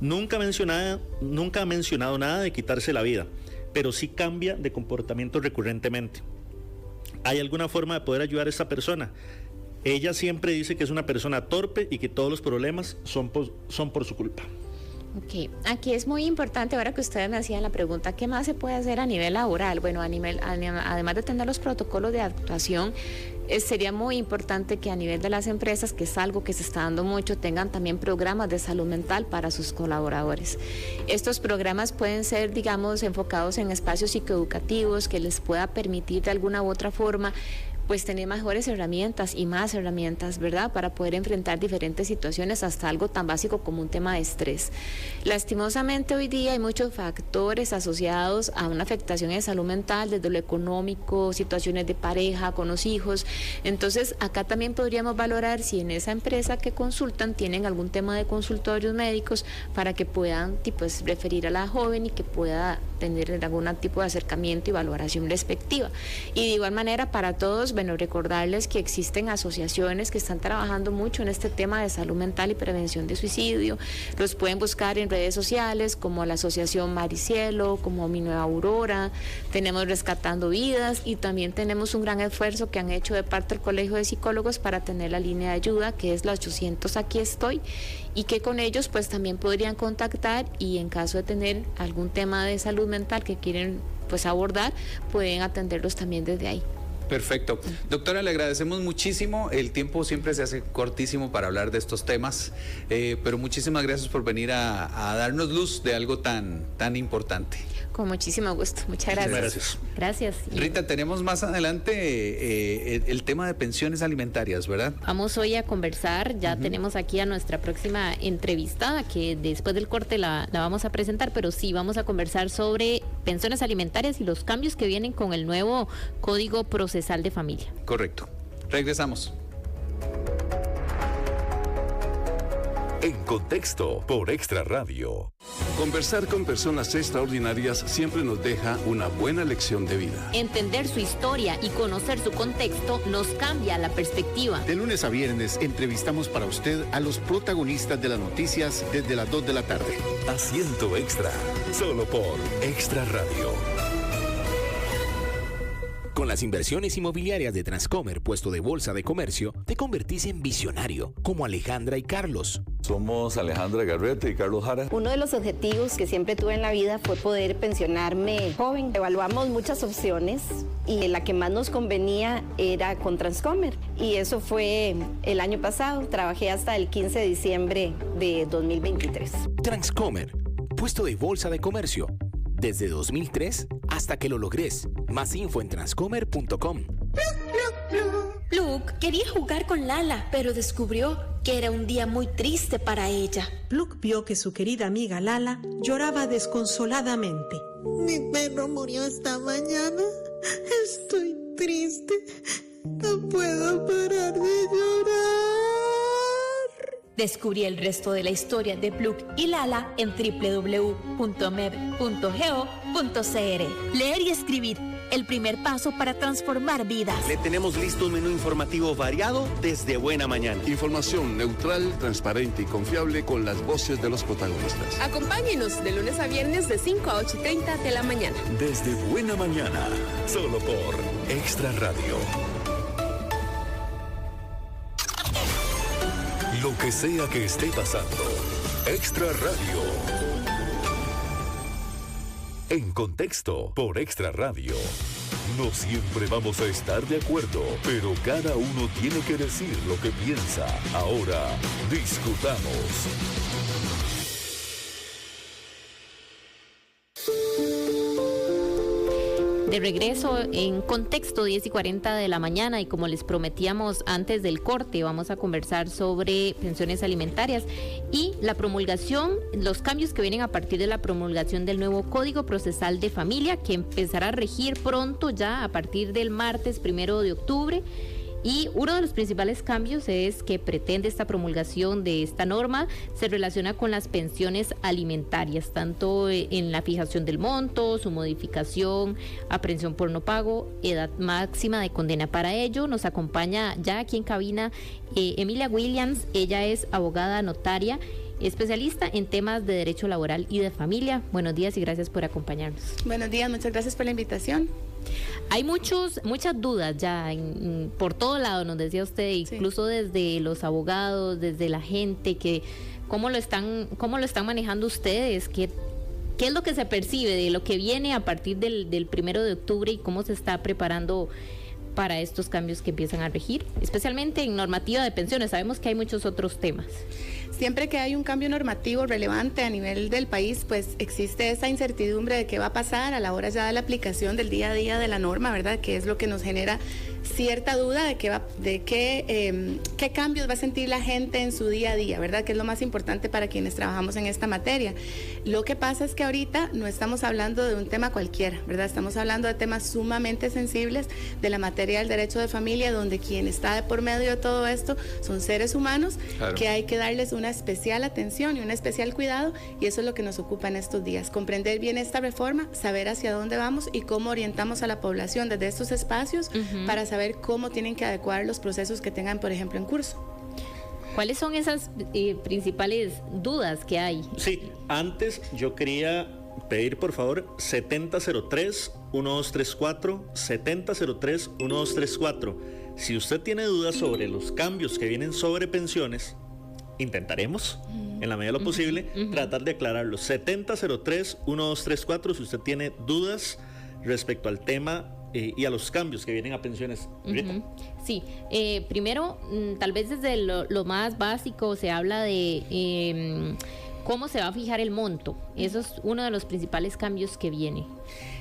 Nunca ha mencionado nada de quitarse la vida, pero sí cambia de comportamiento recurrentemente. ¿Hay alguna forma de poder ayudar a esta persona? Ella siempre dice que es una persona torpe y que todos los problemas son por su culpa. Ok, aquí es muy importante, ahora que ustedes me hacían la pregunta, ¿qué más se puede hacer a nivel laboral? Bueno, además de tener los protocolos de actuación, sería muy importante que a nivel de las empresas, que es algo que se está dando mucho, tengan también programas de salud mental para sus colaboradores. Estos programas pueden ser, digamos, enfocados en espacios psicoeducativos que les pueda permitir de alguna u otra forma pues tener mejores herramientas y más herramientas, ¿verdad?, para poder enfrentar diferentes situaciones, hasta algo tan básico como un tema de estrés. Lastimosamente hoy día hay muchos factores asociados a una afectación de salud mental, desde lo económico, situaciones de pareja, con los hijos. Entonces acá también podríamos valorar si en esa empresa que consultan tienen algún tema de consultorios médicos para que puedan pues referir a la joven y que pueda tener algún tipo de acercamiento y valoración respectiva. Y de igual manera para todos, bueno, recordarles que existen asociaciones que están trabajando mucho en este tema de salud mental y prevención de suicidio. Los pueden buscar en redes sociales como la Asociación Maricielo, como Mi Nueva Aurora, tenemos Rescatando Vidas y también tenemos un gran esfuerzo que han hecho de parte del Colegio de Psicólogos para tener la línea de ayuda que es la 800 Aquí Estoy, y que con ellos pues también podrían contactar y en caso de tener algún tema de salud mental que quieren pues abordar, pueden atenderlos también desde ahí. Perfecto. Doctora, le agradecemos muchísimo. El tiempo siempre se hace cortísimo para hablar de estos temas, pero muchísimas gracias por venir a darnos luz de algo tan importante. Con muchísimo gusto. Muchas gracias. Gracias. Rita, tenemos más adelante el tema de pensiones alimentarias, ¿verdad? Vamos hoy a conversar, ya tenemos aquí a nuestra próxima entrevistada, que después del corte la vamos a presentar, pero sí, vamos a conversar sobre pensiones alimentarias y los cambios que vienen con el nuevo Código Procesal de Familia. Correcto. Regresamos. En Contexto por Extra Radio. Conversar con personas extraordinarias siempre nos deja una buena lección de vida. Entender su historia y conocer su contexto nos cambia la perspectiva. De lunes a viernes entrevistamos para usted a los protagonistas de las noticias desde las 2 de la tarde. Asiento Extra, solo por Extra Radio. Con las inversiones inmobiliarias de Transcomer, puesto de bolsa de comercio, te convertís en visionario, como Alejandra y Carlos. Somos Alejandra Garrete y Carlos Jara. Uno de los objetivos que siempre tuve en la vida fue poder pensionarme joven. Evaluamos muchas opciones y la que más nos convenía era con Transcomer. Y eso fue el año pasado. Trabajé hasta el 15 de diciembre de 2023. Transcomer, puesto de bolsa de comercio. Desde 2003 hasta que lo logres. Más info en transcomer.com. Luke quería jugar con Lala, pero descubrió que era un día muy triste para ella. Luke vio que su querida amiga Lala lloraba desconsoladamente. Mi perro murió esta mañana. Estoy triste. No puedo parar de llorar. Descubrí el resto de la historia de Pluck y Lala en www.med.go.cr. Leer y escribir, el primer paso para transformar vidas. Le tenemos listo un menú informativo variado desde buena mañana. Información neutral, transparente y confiable con las voces de los protagonistas. Acompáñenos de lunes a viernes de 5 a 8:30 de la mañana. Desde buena mañana, solo por Extra Radio. Lo que sea que esté pasando, Extra Radio. En Contexto por Extra Radio. No siempre vamos a estar de acuerdo, pero cada uno tiene que decir lo que piensa. Ahora, discutamos. De regreso en Contexto, 10:40 de la mañana, y como les prometíamos antes del corte, vamos a conversar sobre pensiones alimentarias y la promulgación, los cambios que vienen a partir de la promulgación del nuevo Código Procesal de Familia, que empezará a regir pronto, ya a partir del martes 1 de octubre. Y uno de los principales cambios es que pretende esta promulgación de esta norma se relaciona con las pensiones alimentarias, tanto en la fijación del monto, su modificación, aprehensión por no pago, edad máxima de condena. Para ello nos acompaña ya aquí en cabina Emilia Williams. Ella es abogada notaria, especialista en temas de derecho laboral y de familia. Buenos días y gracias por acompañarnos. Buenos días, muchas gracias por la invitación. Hay muchas dudas ya por todo lado, nos decía usted, incluso desde los abogados, desde la gente, que cómo lo están manejando ustedes, qué es lo que se percibe de lo que viene a partir del 1 de octubre y cómo se está preparando para estos cambios que empiezan a regir, especialmente en normativa de pensiones. Sabemos que hay muchos otros temas. Siempre que hay un cambio normativo relevante a nivel del país, pues existe esa incertidumbre de qué va a pasar a la hora ya de la aplicación del día a día de la norma, ¿verdad? Que es lo que nos genera cierta duda de qué cambios va a sentir la gente en su día a día, ¿verdad? Que es lo más importante para quienes trabajamos en esta materia. Lo que pasa es que ahorita no estamos hablando de un tema cualquiera, ¿verdad? Estamos hablando de temas sumamente sensibles de la materia del derecho de familia, donde quien está de por medio de todo esto son seres humanos, claro, que hay que darles una especial atención y un especial cuidado, y eso es lo que nos ocupa en estos días, comprender bien esta reforma, saber hacia dónde vamos y cómo orientamos a la población desde estos espacios para saber cómo tienen que adecuar los procesos que tengan, por ejemplo, en curso. ¿Cuáles son esas principales dudas que hay? Sí, antes yo quería pedir por favor 7003-1234, 7003-1234. Si usted tiene dudas sobre los cambios que vienen sobre pensiones, intentaremos, en la medida de lo posible, tratar de aclararlos. 7003-1234, si usted tiene dudas respecto al tema y a los cambios que vienen a pensiones. Sí, primero, tal vez desde lo más básico se habla de cómo se va a fijar el monto. Eso es uno de los principales cambios que viene.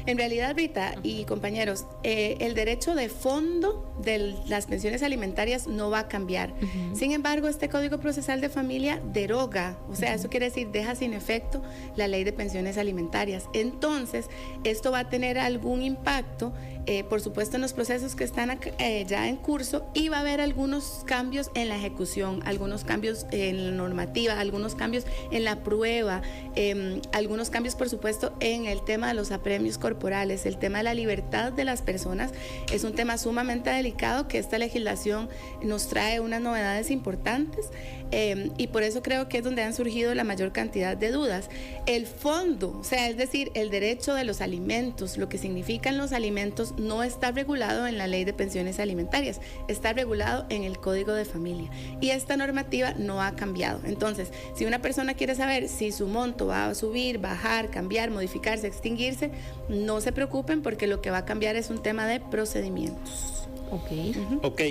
En realidad, Rita y compañeros, el derecho de fondo de las pensiones alimentarias no va a cambiar. Sin embargo, este Código Procesal de Familia deroga, o sea, eso quiere decir deja sin efecto la ley de pensiones alimentarias. Entonces, esto va a tener algún impacto, por supuesto, en los procesos que están ya en curso, y va a haber algunos cambios en la ejecución, algunos cambios en la normativa, algunos cambios en la prueba, algunos cambios, por supuesto, en el tema de los apremios corporales. El tema de la libertad de las personas es un tema sumamente delicado que esta legislación nos trae unas novedades importantes, y por eso creo que es donde han surgido la mayor cantidad de dudas. El fondo, o sea, es decir, el derecho de los alimentos, lo que significan los alimentos, no está regulado en la ley de pensiones alimentarias, está regulado en el Código de Familia, y esta normativa no ha cambiado. Entonces, si una persona quiere saber si su monto va a subir, bajar, cambiar, modificarse, extinguirse, no se preocupen, porque lo que va a cambiar es un tema de procedimientos. Ok,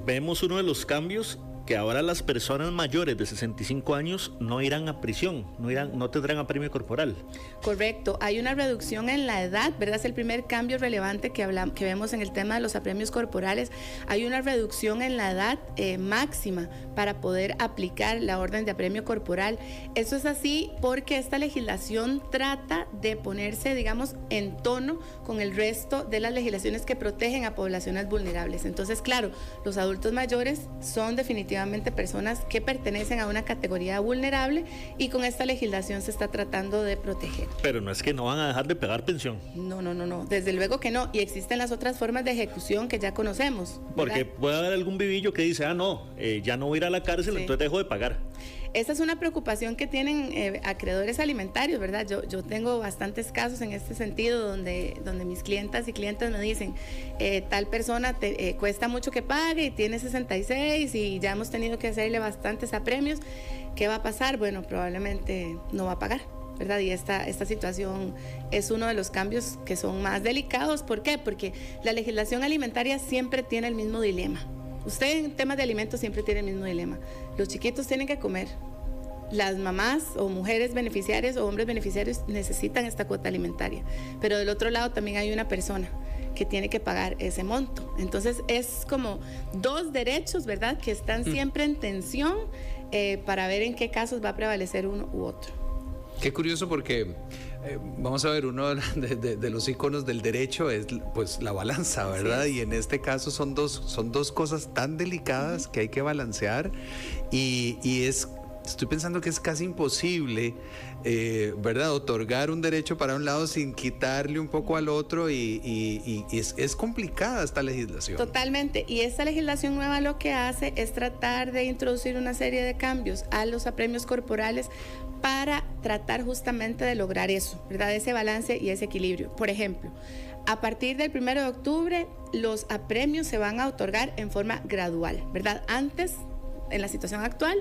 vemos uno de los cambios, que ahora las personas mayores de 65 años no irán a prisión, no tendrán apremio corporal. Correcto, hay una reducción en la edad, ¿verdad? Es el primer cambio relevante que vemos en el tema de los apremios corporales. Hay una reducción en la edad máxima para poder aplicar la orden de apremio corporal. Eso es así porque esta legislación trata de ponerse, digamos, en tono con el resto de las legislaciones que protegen a poblaciones vulnerables. Entonces, claro, los adultos mayores son definitivamente personas que pertenecen a una categoría vulnerable, y con esta legislación se está tratando de proteger. Pero no es que no van a dejar de pagar pensión. No, desde luego que no, y existen las otras formas de ejecución que ya conocemos, ¿verdad? Porque puede haber algún vivillo que dice, ya no voy a ir a la cárcel, entonces dejo de pagar. Esa es una preocupación que tienen acreedores alimentarios, ¿verdad? Yo tengo bastantes casos en este sentido donde mis clientas y clientes me dicen, tal persona cuesta mucho que pague y tiene 66 y ya hemos tenido que hacerle bastantes apremios. ¿Qué va a pasar? Bueno, probablemente no va a pagar, ¿verdad? Y esta situación es uno de los cambios que son más delicados. ¿Por qué? Porque la legislación alimentaria siempre tiene el mismo dilema. Usted en temas de alimentos siempre tiene el mismo dilema. Los chiquitos tienen que comer. Las mamás o mujeres beneficiarias o hombres beneficiarios necesitan esta cuota alimentaria. Pero del otro lado también hay una persona que tiene que pagar ese monto. Entonces es como dos derechos, ¿verdad?, que están siempre en tensión para ver en qué casos va a prevalecer uno u otro. Qué curioso, porque vamos a ver, uno de los iconos del derecho es pues la balanza, ¿verdad? Sí. Y en este caso son dos cosas tan delicadas que hay que balancear, y estoy pensando que es casi imposible, ¿verdad?, otorgar un derecho para un lado sin quitarle un poco al otro, y es complicada esta legislación. Totalmente, y esta legislación nueva lo que hace es tratar de introducir una serie de cambios a los apremios corporales para tratar justamente de lograr eso, ¿verdad?, ese balance y ese equilibrio. Por ejemplo, a partir del 1 de octubre, los apremios se van a otorgar en forma gradual, ¿verdad? Antes, en la situación actual,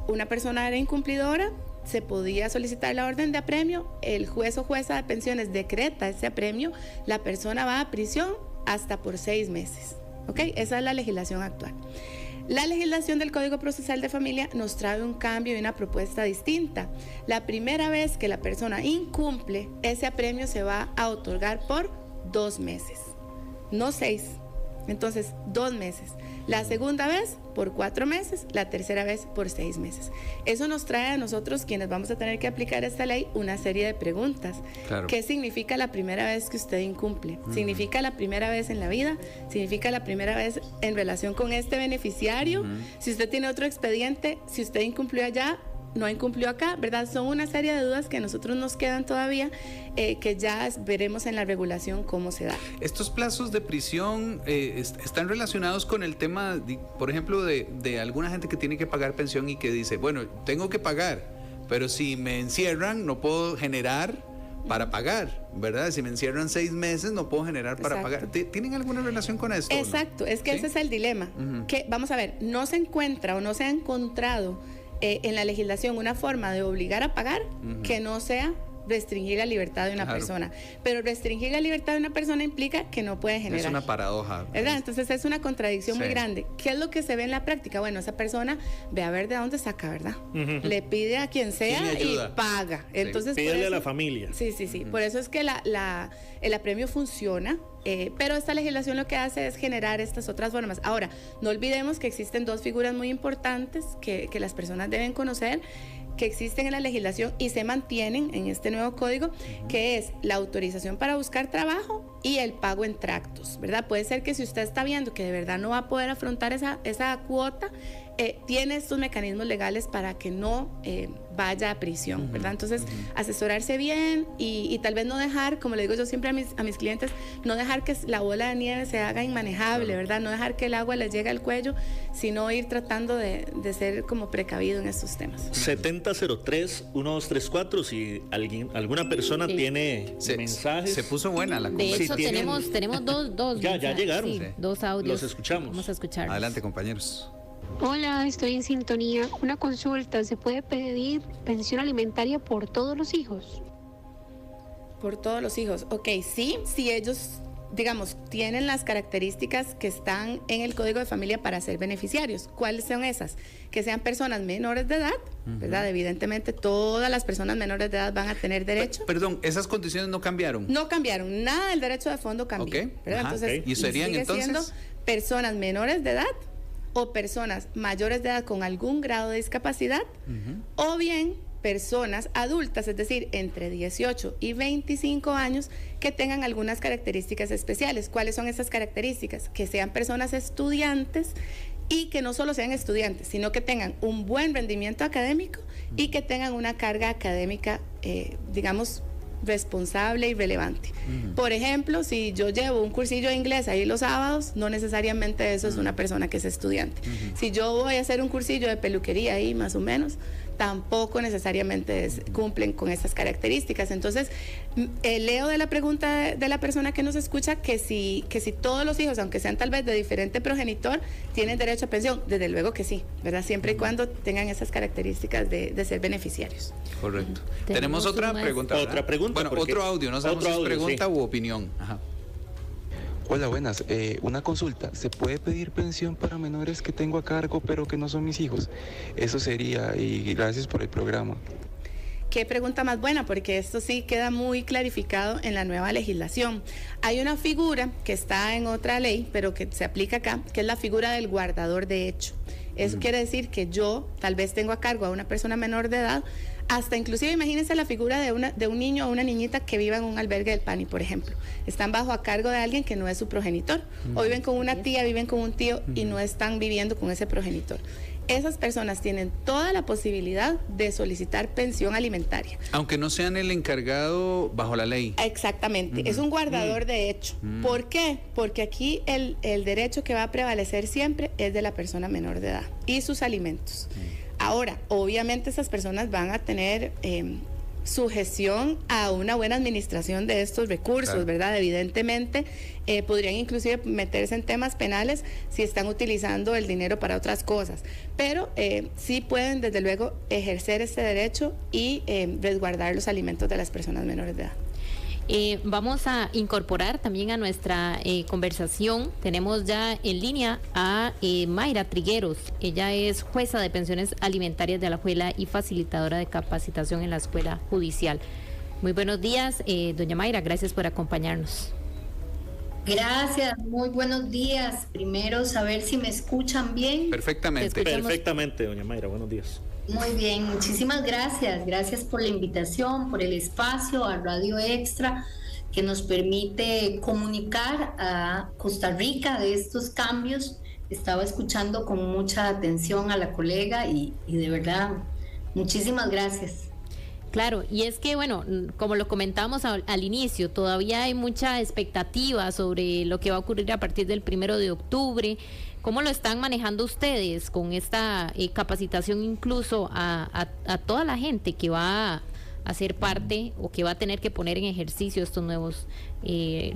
una persona era incumplidora, se podía solicitar la orden de apremio, el juez o jueza de pensiones decreta ese apremio, la persona va a prisión hasta por 6 meses, ¿ok? Esa es la legislación actual. La legislación del Código Procesal de Familia nos trae un cambio y una propuesta distinta. La primera vez que la persona incumple, ese apremio se va a otorgar por 2 meses, no 6. Entonces, 2 meses. La segunda vez por 4 meses, la tercera vez por 6 meses. Eso nos trae a nosotros, quienes vamos a tener que aplicar esta ley, una serie de preguntas. Claro. ¿Qué significa la primera vez que usted incumple? ¿Significa la primera vez en la vida? ¿Significa la primera vez en relación con este beneficiario? Si usted tiene otro expediente, si usted incumplió allá, no incumplió acá, ¿verdad? Son una serie de dudas que a nosotros nos quedan todavía, que ya veremos en la regulación cómo se da. Estos plazos de prisión están relacionados con el tema, por ejemplo, de alguna gente que tiene que pagar pensión y que dice, bueno, tengo que pagar, pero si me encierran no puedo generar para pagar, ¿verdad? Si me encierran 6 meses no puedo generar para pagar. ¿Tienen alguna relación con esto? Exacto, ¿no? Es que ¿sí? Ese es el dilema. Que, vamos a ver, no se encuentra o no se ha encontrado en la legislación una forma de obligar a pagar que no sea restringir la libertad de una persona. Pero restringir la libertad de una persona implica que no puede generar. Es una paradoja, ¿verdad? Entonces es una contradicción muy grande. ¿Qué es lo que se ve en la práctica? Bueno, esa persona ve a ver de dónde saca, ¿verdad? Le pide a quien sea y paga. Entonces, pídele a la familia. Sí. Por eso es que el apremio funciona. Pero esta legislación lo que hace es generar estas otras formas. Ahora, no olvidemos que existen dos figuras muy importantes que las personas deben conocer, que existen en la legislación y se mantienen en este nuevo código, que es la autorización para buscar trabajo y el pago en tractos, ¿verdad? Puede ser que si usted está viendo que de verdad no va a poder afrontar esa cuota, tiene estos mecanismos legales para que no vaya a prisión, ¿verdad? Entonces, asesorarse bien y tal vez no dejar, como le digo yo siempre a mis clientes, no dejar que la bola de nieve se haga inmanejable, ¿verdad? No dejar que el agua les llegue al cuello, sino ir tratando de ser como precavido en estos temas. 7003-1234, si alguna persona tiene mensajes. Se puso buena la conversación. De hecho, tenemos dos. Ya llegaron. Sí, dos audios. Los escuchamos. Vamos a escuchar. Adelante, compañeros. Hola, estoy en sintonía. Una consulta, ¿se puede pedir pensión alimentaria por todos los hijos? Por todos los hijos, ok, sí, si ellos, digamos, tienen las características que están en el Código de Familia para ser beneficiarios. ¿Cuáles son esas? Que sean personas menores de edad, ¿verdad? Evidentemente todas las personas menores de edad van a tener derecho. Perdón, ¿esas condiciones no cambiaron? No cambiaron, nada del derecho de fondo cambió, ¿verdad? Entonces, ¿y serían sigue entonces? siendo personas menores de edad o personas mayores de edad con algún grado de discapacidad, o bien personas adultas, es decir, entre 18 y 25 años, que tengan algunas características especiales. ¿Cuáles son esas características? Que sean personas estudiantes y que no solo sean estudiantes, sino que tengan un buen rendimiento académico y que tengan una carga académica, digamos, responsable y relevante. Por ejemplo, si yo llevo un cursillo de inglés ahí los sábados, no necesariamente eso es una persona que es estudiante. Si yo voy a hacer un cursillo de peluquería ahí más o menos, tampoco necesariamente cumplen con estas características. Entonces, leo de la pregunta de la persona que nos escucha que si todos los hijos, aunque sean tal vez de diferente progenitor, tienen derecho a pensión. Desde luego que sí, ¿verdad? Siempre y cuando tengan esas características de ser beneficiarios. Correcto. Tenemos otra pregunta, ¿verdad? Otra pregunta. Bueno, otro audio, no sabemos si es pregunta u opinión. Ajá. Hola, buenas. Una consulta. ¿Se puede pedir pensión para menores que tengo a cargo pero que no son mis hijos? Eso sería, y gracias por el programa. Qué pregunta más buena, porque esto sí queda muy clarificado en la nueva legislación. Hay una figura que está en otra ley, pero que se aplica acá, que es la figura del guardador de hecho. Eso quiere decir que yo tal vez tengo a cargo a una persona menor de edad, hasta inclusive imagínense la figura de un niño o una niñita que viva en un albergue del PANI, por ejemplo. Están bajo a cargo de alguien que no es su progenitor, o viven con una tía, viven con un tío y no están viviendo con ese progenitor. Esas personas tienen toda la posibilidad de solicitar pensión alimentaria. Aunque no sean el encargado bajo la ley. Exactamente, es un guardador de hecho. ¿Por qué? Porque aquí el derecho que va a prevalecer siempre es de la persona menor de edad y sus alimentos. Ahora, obviamente esas personas van a tener sujeción a una buena administración de estos recursos, claro, ¿verdad? Evidentemente, podrían inclusive meterse en temas penales si están utilizando el dinero para otras cosas, pero sí pueden desde luego ejercer este derecho y resguardar los alimentos de las personas menores de edad. Vamos a incorporar también a nuestra conversación, tenemos ya en línea a Mayra Trigueros. Ella es jueza de pensiones alimentarias de Alajuela y facilitadora de capacitación en la Escuela Judicial. Muy buenos días, doña Mayra, gracias por acompañarnos. Gracias, muy buenos días. Primero, saber si me escuchan bien. Perfectamente. Perfectamente, doña Mayra, buenos días. Muy bien, muchísimas gracias. Gracias por la invitación, por el espacio a Radio Extra, que nos permite comunicar a Costa Rica de estos cambios. Estaba escuchando con mucha atención a la colega y de verdad, muchísimas gracias. Claro, y es que, bueno, como lo comentamos al inicio, todavía hay mucha expectativa sobre lo que va a ocurrir a partir del 1 de octubre. ¿Cómo lo están manejando ustedes con esta capacitación incluso a toda la gente que va a ser parte o que va a tener que poner en ejercicio estos nuevos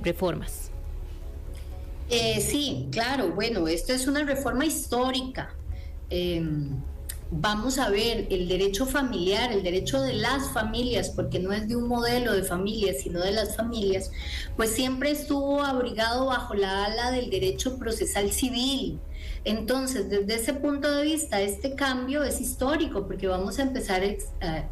reformas? Sí, claro, bueno, esto es una reforma histórica. vamos a ver el derecho familiar, el derecho de las familias, porque no es de un modelo de familias, sino de las familias, pues siempre estuvo abrigado bajo la ala del derecho procesal civil. Entonces, desde ese punto de vista, este cambio es histórico, porque vamos a empezar a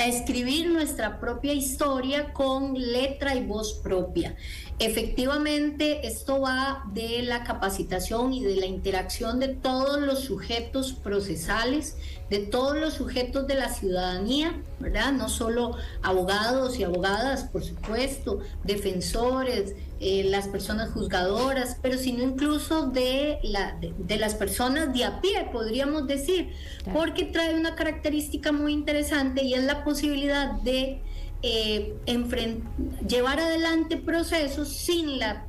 escribir nuestra propia historia con letra y voz propia. Efectivamente, esto va de la capacitación y de la interacción de todos los sujetos procesales, de todos los sujetos de la ciudadanía, ¿verdad? No solo abogados y abogadas, por supuesto, defensores, las personas juzgadoras, pero sino incluso de las personas de a pie, podríamos decir, porque trae una característica muy interesante y es la posibilidad de llevar adelante procesos sin la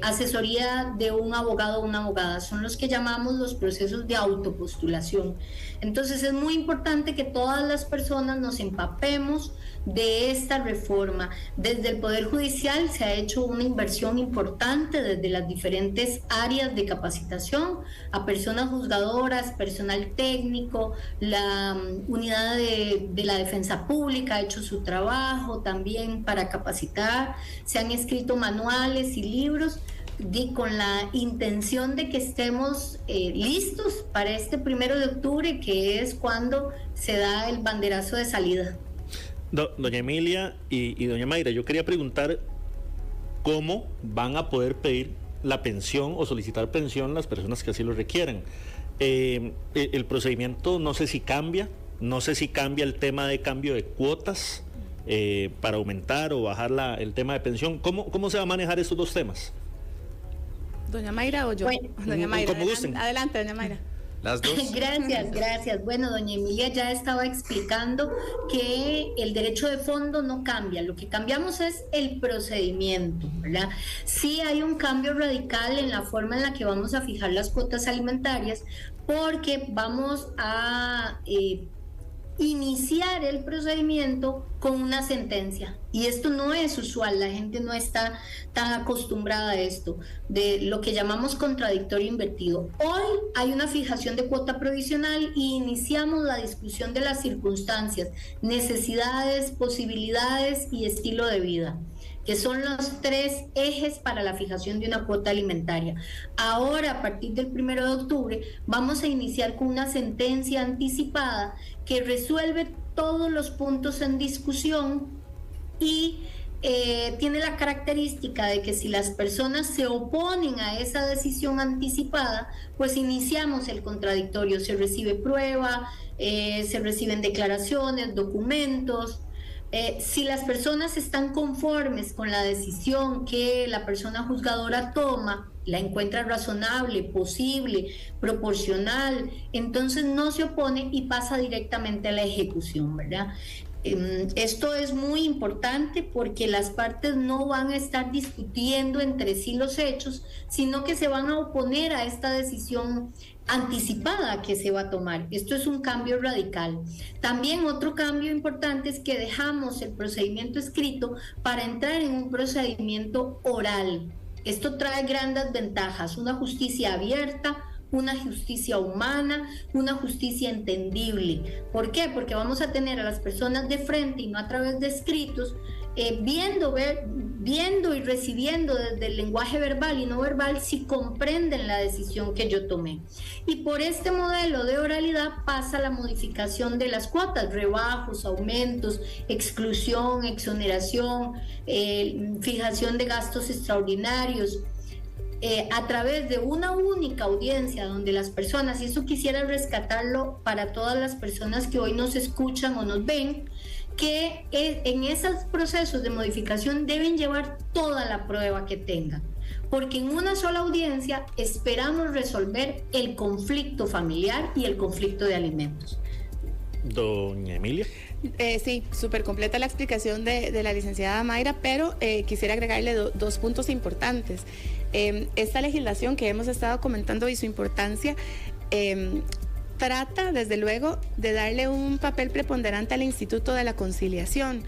asesoría de un abogado o una abogada. Son los que llamamos los procesos de autopostulación. Entonces es muy importante que todas las personas nos empapemos de esta reforma. Desde el Poder Judicial se ha hecho una inversión importante desde las diferentes áreas de capacitación a personas juzgadoras, personal técnico, la unidad de la defensa pública ha hecho su trabajo también para capacitar, se han escrito manuales y libros con la intención de que estemos listos para este 1 de octubre, que es cuando se da el banderazo de salida. Doña Emilia y doña Mayra, yo quería preguntar cómo van a poder pedir la pensión o solicitar pensión las personas que así lo requieran. El procedimiento no sé si cambia el tema de cambio de cuotas para aumentar o bajar el tema de pensión. ¿Cómo se va a manejar estos dos temas? ¿Doña Mayra o yo? Bueno, doña Mayra, adelante, doña Mayra. Las dos. Gracias. Bueno, doña Emilia ya estaba explicando que el derecho de fondo no cambia, lo que cambiamos es el procedimiento, ¿verdad? Sí hay un cambio radical en la forma en la que vamos a fijar las cuotas alimentarias, porque vamos a iniciar el procedimiento con una sentencia, y esto no es usual, la gente no está tan acostumbrada a esto, de lo que llamamos contradictorio invertido. Hoy hay una fijación de cuota provisional y iniciamos la discusión de las circunstancias, necesidades, posibilidades y estilo de vida, que son los 3 ejes para la fijación de una cuota alimentaria. Ahora, a partir del 1 de octubre, vamos a iniciar con una sentencia anticipada que resuelve todos los puntos en discusión y tiene la característica de que si las personas se oponen a esa decisión anticipada, pues iniciamos el contradictorio, se recibe prueba, se reciben declaraciones, documentos. Si las personas están conformes con la decisión que la persona juzgadora toma, la encuentra razonable, posible, proporcional, entonces no se opone y pasa directamente a la ejecución, ¿verdad? Esto es muy importante porque las partes no van a estar discutiendo entre sí los hechos, sino que se van a oponer a esta decisión anticipada que se va a tomar. Esto es un cambio radical. También otro cambio importante es que dejamos el procedimiento escrito para entrar en un procedimiento oral. Esto trae grandes ventajas, una justicia abierta, una justicia humana, una justicia entendible. ¿Por qué? Porque vamos a tener a las personas de frente y no a través de escritos, viendo y recibiendo desde el lenguaje verbal y no verbal si comprenden la decisión que yo tomé. Y por este modelo de oralidad pasa la modificación de las cuotas, rebajos, aumentos, exclusión, exoneración, fijación de gastos extraordinarios, a través de una única audiencia donde las personas, y eso quisiera rescatarlo para todas las personas que hoy nos escuchan o nos ven, que en esos procesos de modificación deben llevar toda la prueba que tengan, porque en una sola audiencia esperamos resolver el conflicto familiar y el conflicto de alimentos. Doña Emilia. Sí, súper completa la explicación de la licenciada Mayra, pero quisiera agregarle dos puntos importantes. Esta legislación que hemos estado comentando y su importancia trata, desde luego, de darle un papel preponderante al Instituto de la Conciliación.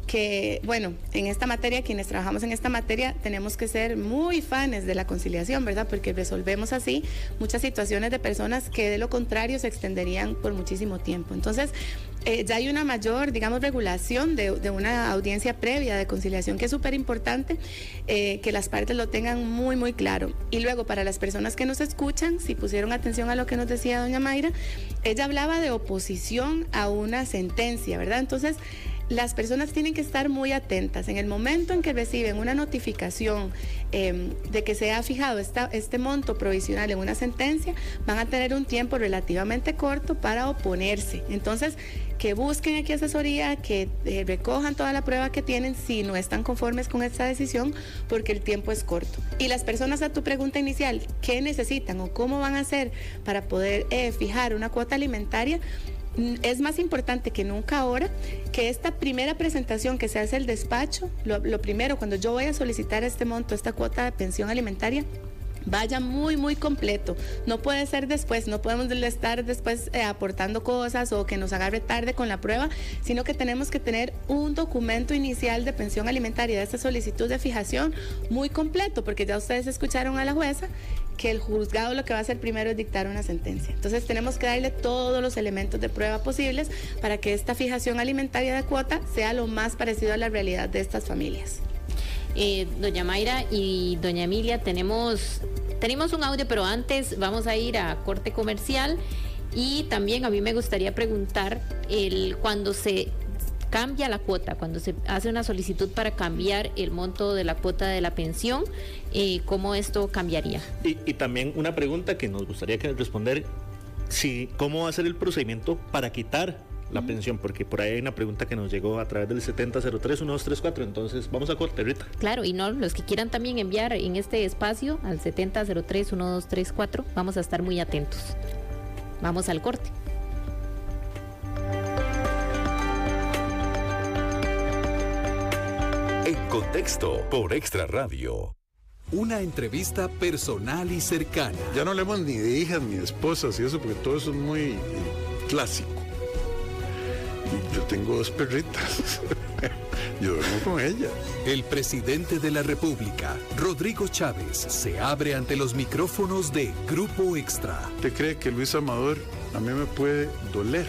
que, bueno, en esta materia, quienes trabajamos en esta materia, tenemos que ser muy fans de la conciliación, ¿verdad? Porque resolvemos así muchas situaciones de personas que de lo contrario se extenderían por muchísimo tiempo. Entonces, ya hay una mayor, digamos, regulación de una audiencia previa de conciliación, que es súper importante que las partes lo tengan muy, muy claro. Y luego, para las personas que nos escuchan, si pusieron atención a lo que nos decía doña Mayra, ella hablaba de oposición a una sentencia, ¿verdad? Entonces, las personas tienen que estar muy atentas. En el momento en que reciben una notificación de que se ha fijado este monto provisional en una sentencia, van a tener un tiempo relativamente corto para oponerse. Entonces, que busquen aquí asesoría, que recojan toda la prueba que tienen si no están conformes con esta decisión, porque el tiempo es corto. Y las personas, a tu pregunta inicial, ¿qué necesitan o cómo van a hacer para poder fijar una cuota alimentaria? Es más importante que nunca ahora que esta primera presentación que se hace el despacho, lo primero, cuando yo voy a solicitar este monto, esta cuota de pensión alimentaria, vaya muy, muy completo. No puede ser después, no podemos estar después aportando cosas o que nos agarre tarde con la prueba, sino que tenemos que tener un documento inicial de pensión alimentaria, de esta solicitud de fijación muy completo, porque ya ustedes escucharon a la jueza que el juzgado lo que va a hacer primero es dictar una sentencia. Entonces tenemos que darle todos los elementos de prueba posibles para que esta fijación alimentaria de cuota sea lo más parecido a la realidad de estas familias. Doña Mayra y doña Emilia, tenemos un audio, pero antes vamos a ir a corte comercial. Y también a mí me gustaría preguntar, cuando se cambia la cuota, cuando se hace una solicitud para cambiar el monto de la cuota de la pensión, ¿cómo esto cambiaría? Y también una pregunta que nos gustaría responder, ¿cómo va a ser el procedimiento para quitar la pensión? Porque por ahí hay una pregunta que nos llegó a través del 7003-1234, entonces vamos a corte, Rita. Claro, y no, los que quieran también enviar en este espacio al 7003-1234, vamos a estar muy atentos. Vamos al corte. En Contexto por Extra Radio. Una entrevista personal y cercana. Ya no hablemos ni de hijas ni de esposas y eso, porque todo eso es muy clásico. Y yo tengo 2 perritas. Yo duermo con ellas. El presidente de la República, Rodrigo Chávez, se abre ante los micrófonos de Grupo Extra. ¿Usted cree que Luis Amador a mí me puede doler?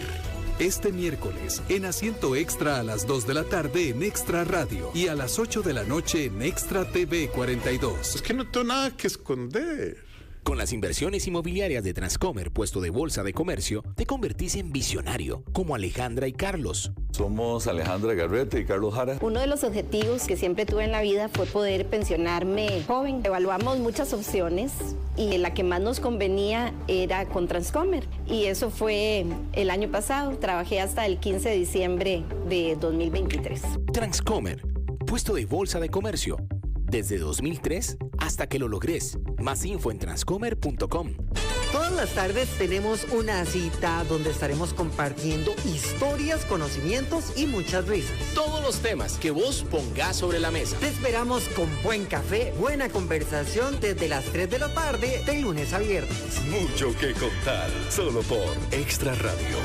Este miércoles, en Asiento Extra a las 2 de la tarde en Extra Radio y a las 8 de la noche en Extra TV 42. Es que no tengo nada que esconder. Con las inversiones inmobiliarias de Transcomer, puesto de bolsa de comercio, te convertís en visionario, como Alejandra y Carlos. Somos Alejandra Garrete y Carlos Jara. Uno de los objetivos que siempre tuve en la vida fue poder pensionarme joven. Evaluamos muchas opciones y la que más nos convenía era con Transcomer. Y eso fue el año pasado. Trabajé hasta el 15 de diciembre de 2023. Transcomer, puesto de bolsa de comercio. Desde 2003 hasta que lo logres. Más info en transcomer.com. Todas las tardes tenemos una cita donde estaremos compartiendo historias, conocimientos y muchas risas. Todos los temas que vos pongas sobre la mesa. Te esperamos con buen café, buena conversación desde las 3 de la tarde, de lunes a viernes. Mucho que contar, solo por Extra Radio.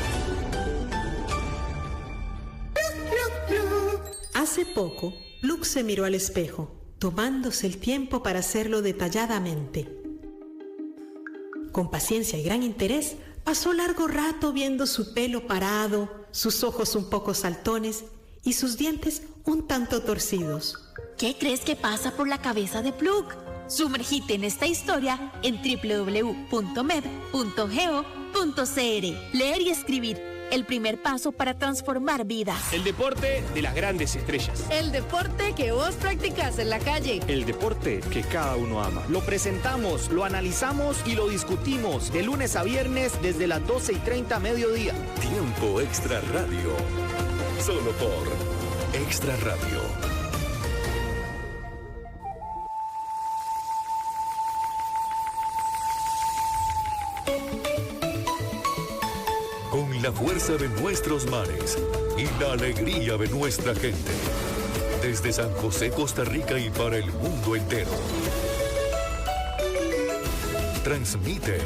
Hace poco, Luke se miró al espejo, tomándose el tiempo para hacerlo detalladamente. Con paciencia y gran interés, pasó largo rato viendo su pelo parado, sus ojos un poco saltones y sus dientes un tanto torcidos. ¿Qué crees que pasa por la cabeza de Plug? Sumergite en esta historia en www.med.go.cr. Leer y escribir. El primer paso para transformar vidas. El deporte de las grandes estrellas. El deporte que vos practicás en la calle. El deporte que cada uno ama. Lo presentamos, lo analizamos y lo discutimos de lunes a viernes desde las 12:30 mediodía. Tiempo Extra Radio. Solo por Extra Radio. Con la fuerza de nuestros mares y la alegría de nuestra gente. Desde San José, Costa Rica y para el mundo entero. Transmite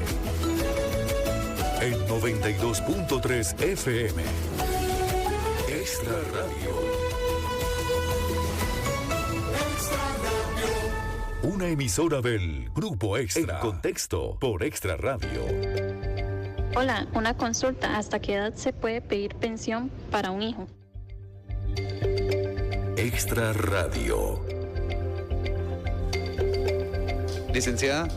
en 92.3 FM. Extra Radio. una emisora del Grupo Extra. En Contexto por Extra Radio. Hola, una consulta. ¿Hasta qué edad se puede pedir pensión para un hijo? Extra Radio. Licenciada.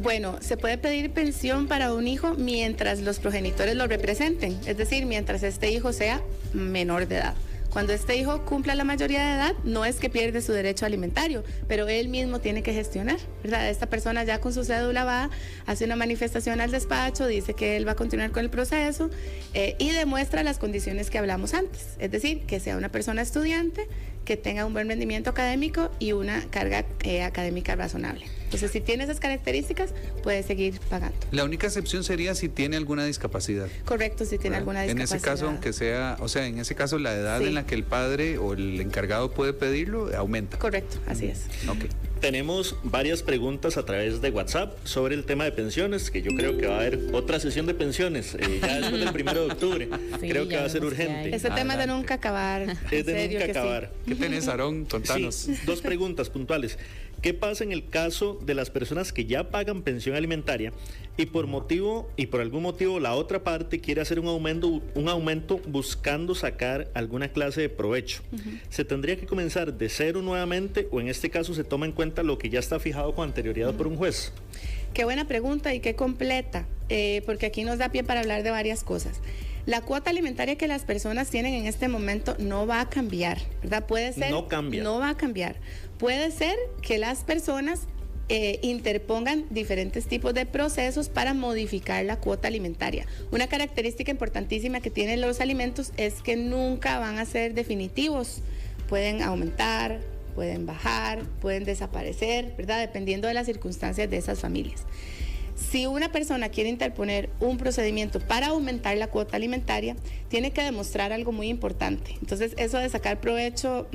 Bueno, se puede pedir pensión para un hijo mientras los progenitores lo representen, es decir, mientras este hijo sea menor de edad. Cuando este hijo cumpla la mayoría de edad, no es que pierde su derecho alimentario, pero él mismo tiene que gestionar, ¿verdad? Esta persona ya con su cédula va, hace una manifestación al despacho, dice que él va a continuar con el proceso y demuestra las condiciones que hablamos antes, es decir, que sea una persona estudiante, que tenga un buen rendimiento académico y una carga académica razonable. Entonces, si tiene esas características, puede seguir pagando. La única excepción sería si tiene alguna discapacidad. Correcto, si tiene alguna discapacidad. En ese caso, aunque sea, o sea, en ese caso la edad en la que el padre o el encargado puede pedirlo aumenta. Correcto, así es. Okay. Tenemos varias preguntas a través de WhatsApp sobre el tema de pensiones, que yo creo que va a haber otra sesión de pensiones ya después del 1 de octubre. Sí, creo que va a ser urgente. Ese tema es de nunca acabar. Es de nunca acabar. Sí. ¿Qué tenés, Aarón? Contanos. Sí, 2 preguntas puntuales. ¿Qué pasa en el caso de las personas que ya pagan pensión alimentaria y por algún motivo la otra parte quiere hacer un aumento buscando sacar alguna clase de provecho? ¿Se tendría que comenzar de cero nuevamente o en este caso se toma en cuenta lo que ya está fijado con anterioridad por un juez? Qué buena pregunta y qué completa, porque aquí nos da pie para hablar de varias cosas. La cuota alimentaria que las personas tienen en este momento no va a cambiar, ¿verdad? Puede ser... No cambia. No va a cambiar. Puede ser que las personas interpongan diferentes tipos de procesos para modificar la cuota alimentaria. Una característica importantísima que tienen los alimentos es que nunca van a ser definitivos. Pueden aumentar, pueden bajar, pueden desaparecer, ¿verdad? Dependiendo de las circunstancias de esas familias. Si una persona quiere interponer un procedimiento para aumentar la cuota alimentaria, tiene que demostrar algo muy importante. Entonces, eso de sacar provecho,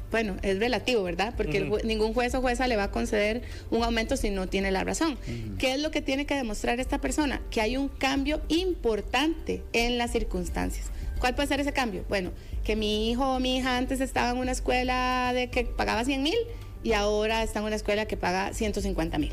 bueno, es relativo, ¿verdad? Porque ningún juez o jueza le va a conceder un aumento si no tiene la razón. ¿Qué es lo que tiene que demostrar esta persona? Que hay un cambio importante en las circunstancias. ¿Cuál puede ser ese cambio? Bueno, que mi hijo o mi hija antes estaba en una escuela de que pagaba 100,000 y ahora está en una escuela que paga 150,000.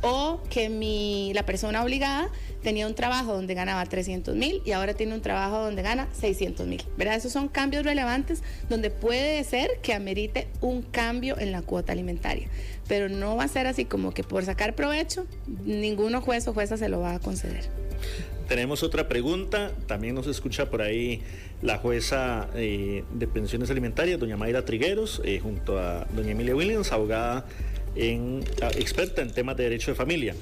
O que la persona obligada tenía un trabajo donde ganaba 300,000 y ahora tiene un trabajo donde gana 600,000, ¿verdad? Esos son cambios relevantes donde puede ser que amerite un cambio en la cuota alimentaria, pero no va a ser así como que por sacar provecho, ninguno juez o jueza se lo va a conceder. Tenemos otra pregunta, también nos escucha por ahí la jueza de pensiones alimentarias, doña Mayra Trigueros, junto a doña Emilia Williams, abogada experta en temas de derecho de familia.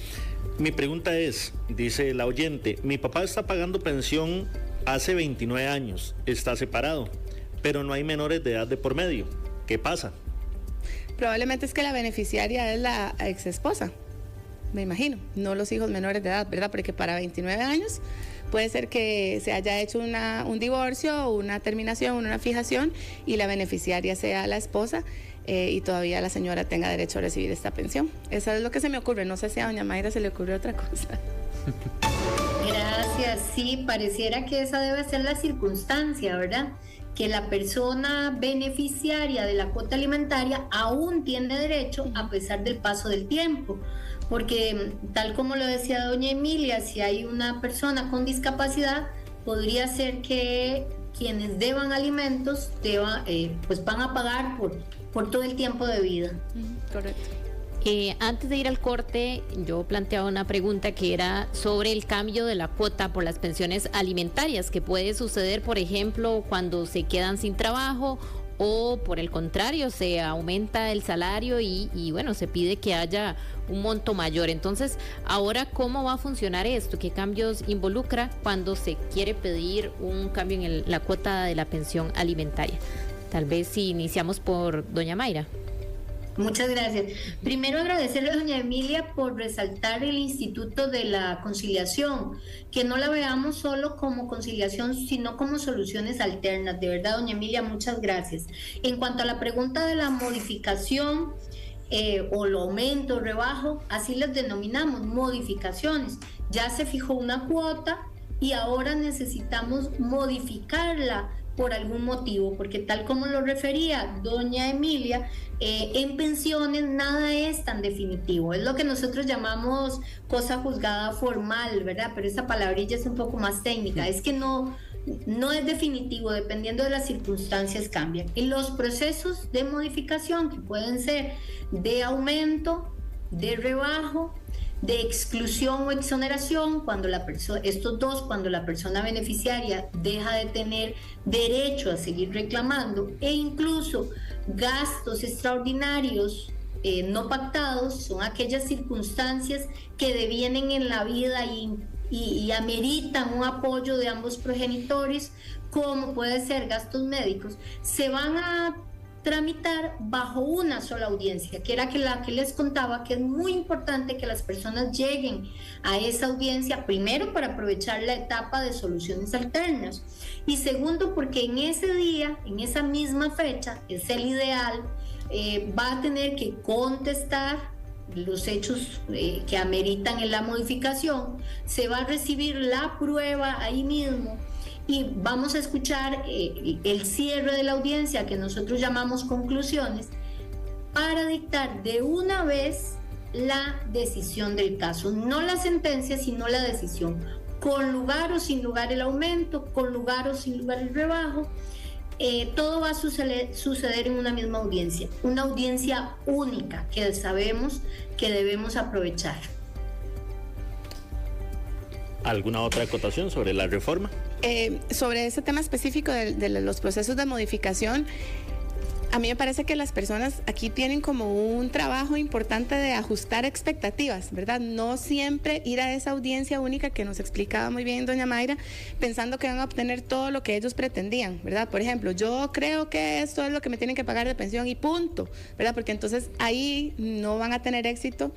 Mi pregunta es, dice la oyente, mi papá está pagando pensión hace 29 años, está separado, pero no hay menores de edad de por medio. ¿Qué pasa? Probablemente es que la beneficiaria es la ex esposa, me imagino, no los hijos menores de edad, ¿verdad? Porque para 29 años puede ser que se haya hecho un divorcio, una terminación, una fijación y la beneficiaria sea la esposa y todavía la señora tenga derecho a recibir esta pensión. Eso es lo que se me ocurre, no sé si a doña Mayra se le ocurre otra cosa. Gracias, sí, pareciera que esa debe ser la circunstancia, ¿verdad? Que la persona beneficiaria de la cuota alimentaria aún tiene derecho a pesar del paso del tiempo. Porque tal como lo decía doña Emilia, si hay una persona con discapacidad, podría ser que quienes deban alimentos pues van a pagar por todo el tiempo de vida. Correcto. Antes de ir al corte, yo planteaba una pregunta que era sobre el cambio de la cuota por las pensiones alimentarias, que puede suceder, por ejemplo, cuando se quedan sin trabajo o por el contrario, se aumenta el salario y bueno, se pide que haya un monto mayor. Entonces, ahora, ¿cómo va a funcionar esto? ¿Qué cambios involucra cuando se quiere pedir un cambio en la cuota de la pensión alimentaria? Tal vez si iniciamos por doña Mayra. Muchas gracias. Primero agradecerle a doña Emilia por resaltar el Instituto de la Conciliación, que no la veamos solo como conciliación, sino como soluciones alternas. De verdad, doña Emilia, muchas gracias. En cuanto a la pregunta de la modificación o lo aumento o rebajo, así las denominamos, modificaciones. Ya se fijó una cuota y ahora necesitamos modificarla por algún motivo, porque tal como lo refería doña Emilia, en pensiones nada es tan definitivo, es lo que nosotros llamamos cosa juzgada formal, ¿verdad? Pero esa palabrilla es un poco más técnica, es que no es definitivo, dependiendo de las circunstancias cambian. Y los procesos de modificación, que pueden ser de aumento, de rebajo, de exclusión o exoneración, cuando cuando la persona beneficiaria deja de tener derecho a seguir reclamando, e incluso gastos extraordinarios no pactados, son aquellas circunstancias que devienen en la vida y ameritan un apoyo de ambos progenitores, como puede ser gastos médicos, se van a tramitar bajo una sola audiencia, que era la que les contaba, que es muy importante que las personas lleguen a esa audiencia, primero para aprovechar la etapa de soluciones alternas, y segundo porque en ese día, en esa misma fecha, es el ideal, va a tener que contestar los hechos que ameritan en la modificación, se va a recibir la prueba ahí mismo, y vamos a escuchar el cierre de la audiencia, que nosotros llamamos conclusiones, para dictar de una vez la decisión del caso, no la sentencia, sino la decisión, con lugar o sin lugar el aumento, con lugar o sin lugar el rebajo. Todo va a suceder en una misma audiencia, una audiencia única que sabemos que debemos aprovechar. ¿Alguna otra acotación sobre la reforma? Sobre ese tema específico de los procesos de modificación, a mí me parece que las personas aquí tienen como un trabajo importante de ajustar expectativas, ¿verdad? No siempre ir a esa audiencia única que nos explicaba muy bien doña Mayra, pensando que van a obtener todo lo que ellos pretendían, ¿verdad? Por ejemplo, yo creo que esto es lo que me tienen que pagar de pensión y punto, ¿verdad? Porque entonces ahí no van a tener éxito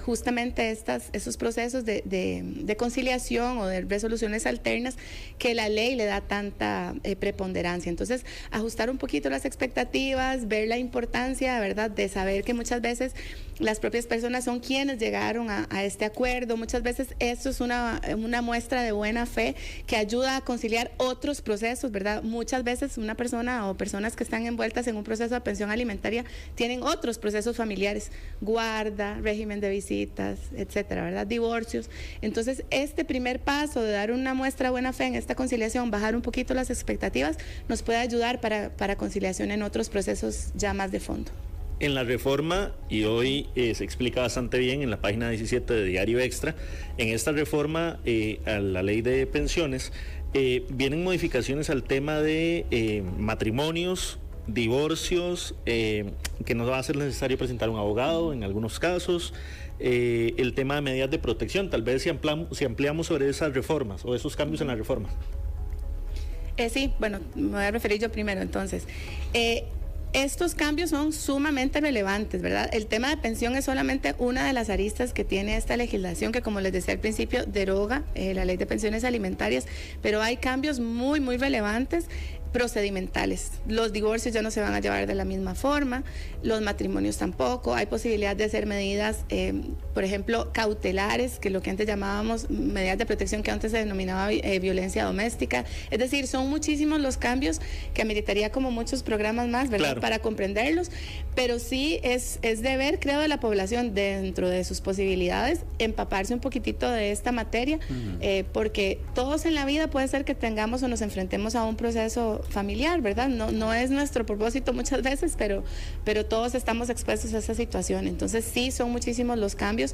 justamente esos procesos de conciliación o de resoluciones alternas que la ley le da tanta preponderancia. Entonces, ajustar un poquito las expectativas, ver la importancia, ¿verdad?, de saber que muchas veces las propias personas son quienes llegaron a este acuerdo. Muchas veces esto es una muestra de buena fe que ayuda a conciliar otros procesos, ¿verdad? Muchas veces una persona o personas que están envueltas en un proceso de pensión alimentaria tienen otros procesos familiares, guarda, régimen de visitas, etcétera, ¿verdad? Divorcios. Entonces, este primer paso de dar una muestra de buena fe en esta conciliación, bajar un poquito las expectativas, nos puede ayudar para conciliación en otros procesos ya más de fondo. En la reforma, y hoy se explica bastante bien en la página 17 de Diario Extra, en esta reforma a la ley de pensiones vienen modificaciones al tema de matrimonios, divorcios, que no va a ser necesario presentar un abogado en algunos casos, el tema de medidas de protección, tal vez si ampliamos sobre esas reformas o esos cambios en la reforma. Sí, bueno, me voy a referir yo primero entonces. Estos cambios son sumamente relevantes, ¿verdad? El tema de pensión es solamente una de las aristas que tiene esta legislación que, como les decía al principio, deroga la ley de pensiones alimentarias, pero hay cambios muy, muy relevantes procedimentales. Los divorcios ya no se van a llevar de la misma forma, los matrimonios tampoco, hay posibilidad de hacer medidas, por ejemplo, cautelares, que lo que antes llamábamos medidas de protección, que antes se denominaba violencia doméstica. Es decir, son muchísimos los cambios que ameritaría como muchos programas más, ¿verdad? Claro. Para comprenderlos, pero sí es deber, creo, de la población, dentro de sus posibilidades, empaparse un poquitito de esta materia, porque todos en la vida puede ser que tengamos o nos enfrentemos a un proceso familiar, ¿verdad? No es nuestro propósito muchas veces, pero todos estamos expuestos a esa situación. Entonces sí, son muchísimos los cambios.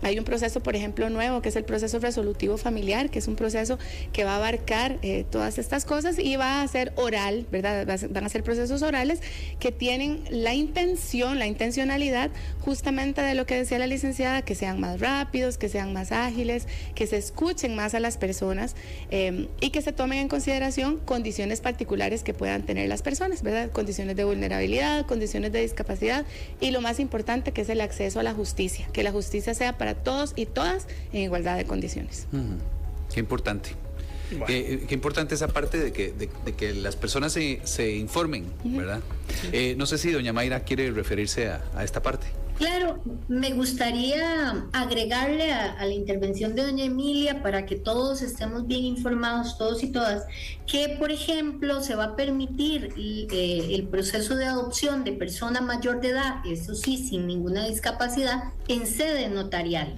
Hay un proceso, por ejemplo, nuevo, que es el proceso resolutivo familiar, que es un proceso que va a abarcar todas estas cosas y va a ser oral, ¿verdad? Van a ser procesos orales que tienen la intencionalidad justamente de lo que decía la licenciada, que sean más rápidos, que sean más ágiles, que se escuchen más a las personas y que se tomen en consideración condiciones particulares que puedan tener las personas, ¿verdad? Condiciones de vulnerabilidad, condiciones de discapacidad y lo más importante, que es el acceso a la justicia, que la justicia sea para todos y todas en igualdad de condiciones. Qué importante. Bueno. Qué importante esa parte de que las personas se informen, ¿verdad? No sé si doña Mayra quiere referirse a esta parte. Claro, me gustaría agregarle a la intervención de doña Emilia para que todos estemos bien informados, todos y todas, que por ejemplo se va a permitir el proceso de adopción de persona mayor de edad, eso sí, sin ninguna discapacidad, en sede notarial.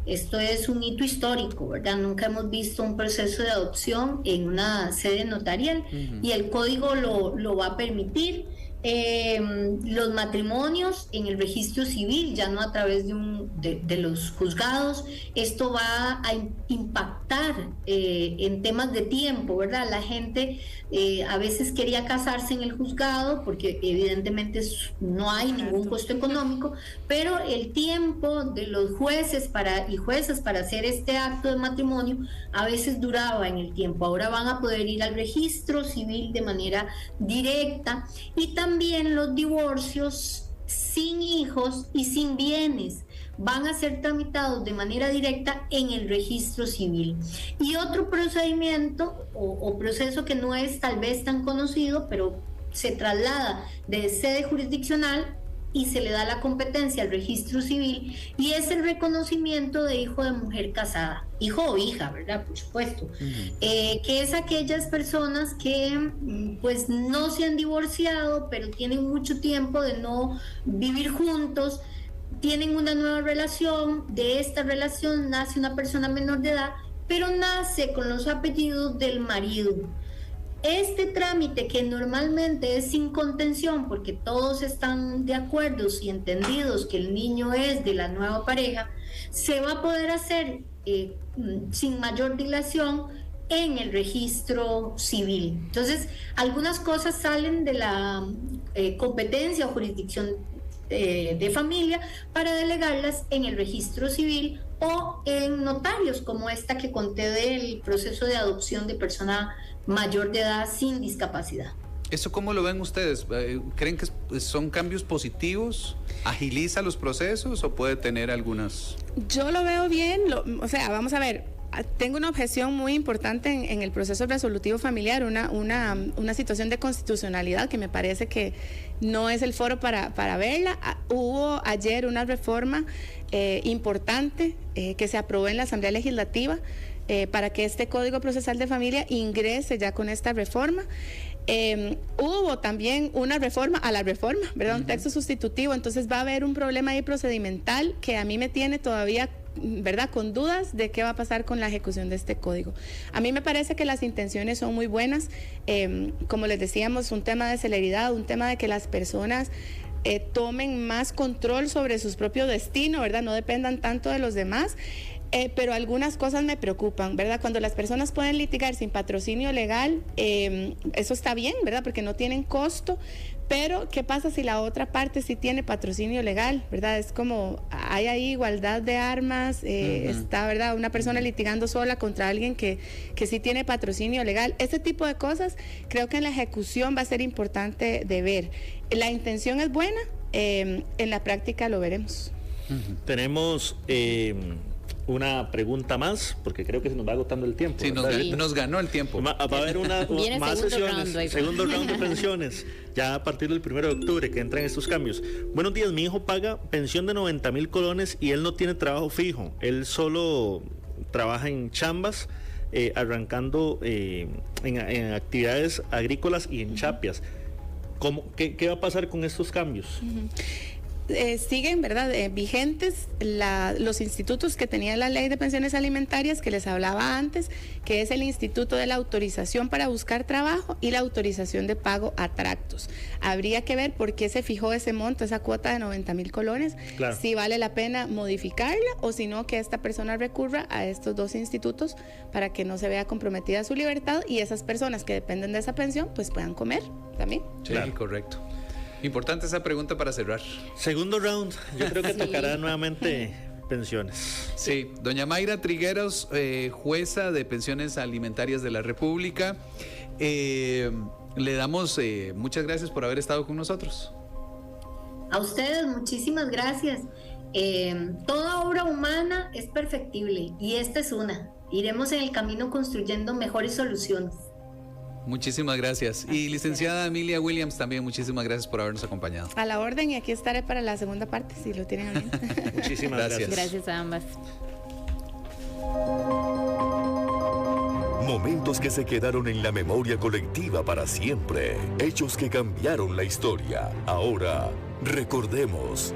Esto es un hito histórico, ¿verdad? Nunca hemos visto un proceso de adopción en una sede notarial y el código lo va a permitir. Los matrimonios en el registro civil, ya no a través de los juzgados. Esto va a impactar en temas de tiempo, ¿verdad? La gente a veces quería casarse en el juzgado porque evidentemente no hay ningún costo económico, pero el tiempo de los jueces y juezas para hacer este acto de matrimonio a veces duraba en el tiempo. Ahora van a poder ir al registro civil de manera directa, y también los divorcios sin hijos y sin bienes van a ser tramitados de manera directa en el registro civil. Y otro procedimiento o proceso que no es tal vez tan conocido, pero se traslada de sede jurisdiccional y se le da la competencia al registro civil, y es el reconocimiento de hijo de mujer casada, hijo o hija, ¿verdad? Por supuesto, que es aquellas personas que pues no se han divorciado, pero tienen mucho tiempo de no vivir juntos, tienen una nueva relación, de esta relación nace una persona menor de edad, pero nace con los apellidos del marido. Este trámite, que normalmente es sin contención porque todos están de acuerdo y entendidos que el niño es de la nueva pareja, se va a poder hacer sin mayor dilación en el registro civil. Entonces, algunas cosas salen de la competencia o jurisdicción de familia para delegarlas en el registro civil o en notarios, como esta que conté del proceso de adopción de persona mayor de edad sin discapacidad. ¿Eso cómo lo ven ustedes? ¿Creen que son cambios positivos? ¿Agiliza los procesos o puede tener algunas? Yo lo veo bien, o sea, vamos a ver, tengo una objeción muy importante en el proceso resolutivo familiar, una situación de constitucionalidad que me parece que no es el foro para verla. Hubo ayer una reforma importante que se aprobó en la Asamblea Legislativa para que este Código Procesal de Familia ingrese ya con esta reforma. Hubo también una reforma a la reforma, ¿verdad? Un texto sustitutivo, entonces va a haber un problema ahí procedimental que a mí me tiene todavía, ¿verdad?, con dudas de qué va a pasar con la ejecución de este código. A mí me parece que las intenciones son muy buenas, como les decíamos, un tema de celeridad, un tema de que las personas tomen más control sobre su propio destino, ¿verdad?, no dependan tanto de los demás. Pero algunas cosas me preocupan, ¿verdad? Cuando las personas pueden litigar sin patrocinio legal, eso está bien, ¿verdad? Porque no tienen costo, pero ¿qué pasa si la otra parte sí tiene patrocinio legal, ¿verdad? Es como, hay ahí igualdad de armas, está, ¿verdad?, una persona litigando sola contra alguien que sí tiene patrocinio legal. Ese tipo de cosas creo que en la ejecución va a ser importante de ver. La intención es buena, en la práctica lo veremos. Tenemos una pregunta más, porque creo que se nos va agotando el tiempo. Sí, nos ganó el tiempo. Va a haber más sesiones, segundo round de pensiones, ya a partir del 1 de octubre que entran estos cambios. Buenos días, mi hijo paga pensión de 90,000 colones y él no tiene trabajo fijo, él solo trabaja en chambas, arrancando en actividades agrícolas y en chapias. ¿Qué va a pasar con estos cambios? Siguen, ¿verdad?, vigentes los institutos que tenía la ley de pensiones alimentarias que les hablaba antes, que es el instituto de la autorización para buscar trabajo y la autorización de pago a tractos. Habría que ver por qué se fijó ese monto, esa cuota de 90,000 colones, claro, si vale la pena modificarla o si no, que esta persona recurra a estos dos institutos para que no se vea comprometida su libertad y esas personas que dependen de esa pensión pues puedan comer también. Sí, claro, correcto. Importante esa pregunta para cerrar. Segundo round, yo creo que tocará nuevamente pensiones. Sí, doña Mayra Trigueros, jueza de pensiones alimentarias de la República, le damos muchas gracias por haber estado con nosotros. A ustedes, muchísimas gracias. Toda obra humana es perfectible y esta es una. Iremos en el camino construyendo mejores soluciones. muchísimas gracias. Y licenciada Emilia Williams, también muchísimas gracias por habernos acompañado. A la orden, y aquí estaré para la segunda parte, si lo tienen a bien. Muchísimas gracias. Gracias a ambas. Momentos que se quedaron en la memoria colectiva para siempre. Hechos que cambiaron la historia. Ahora, recordemos.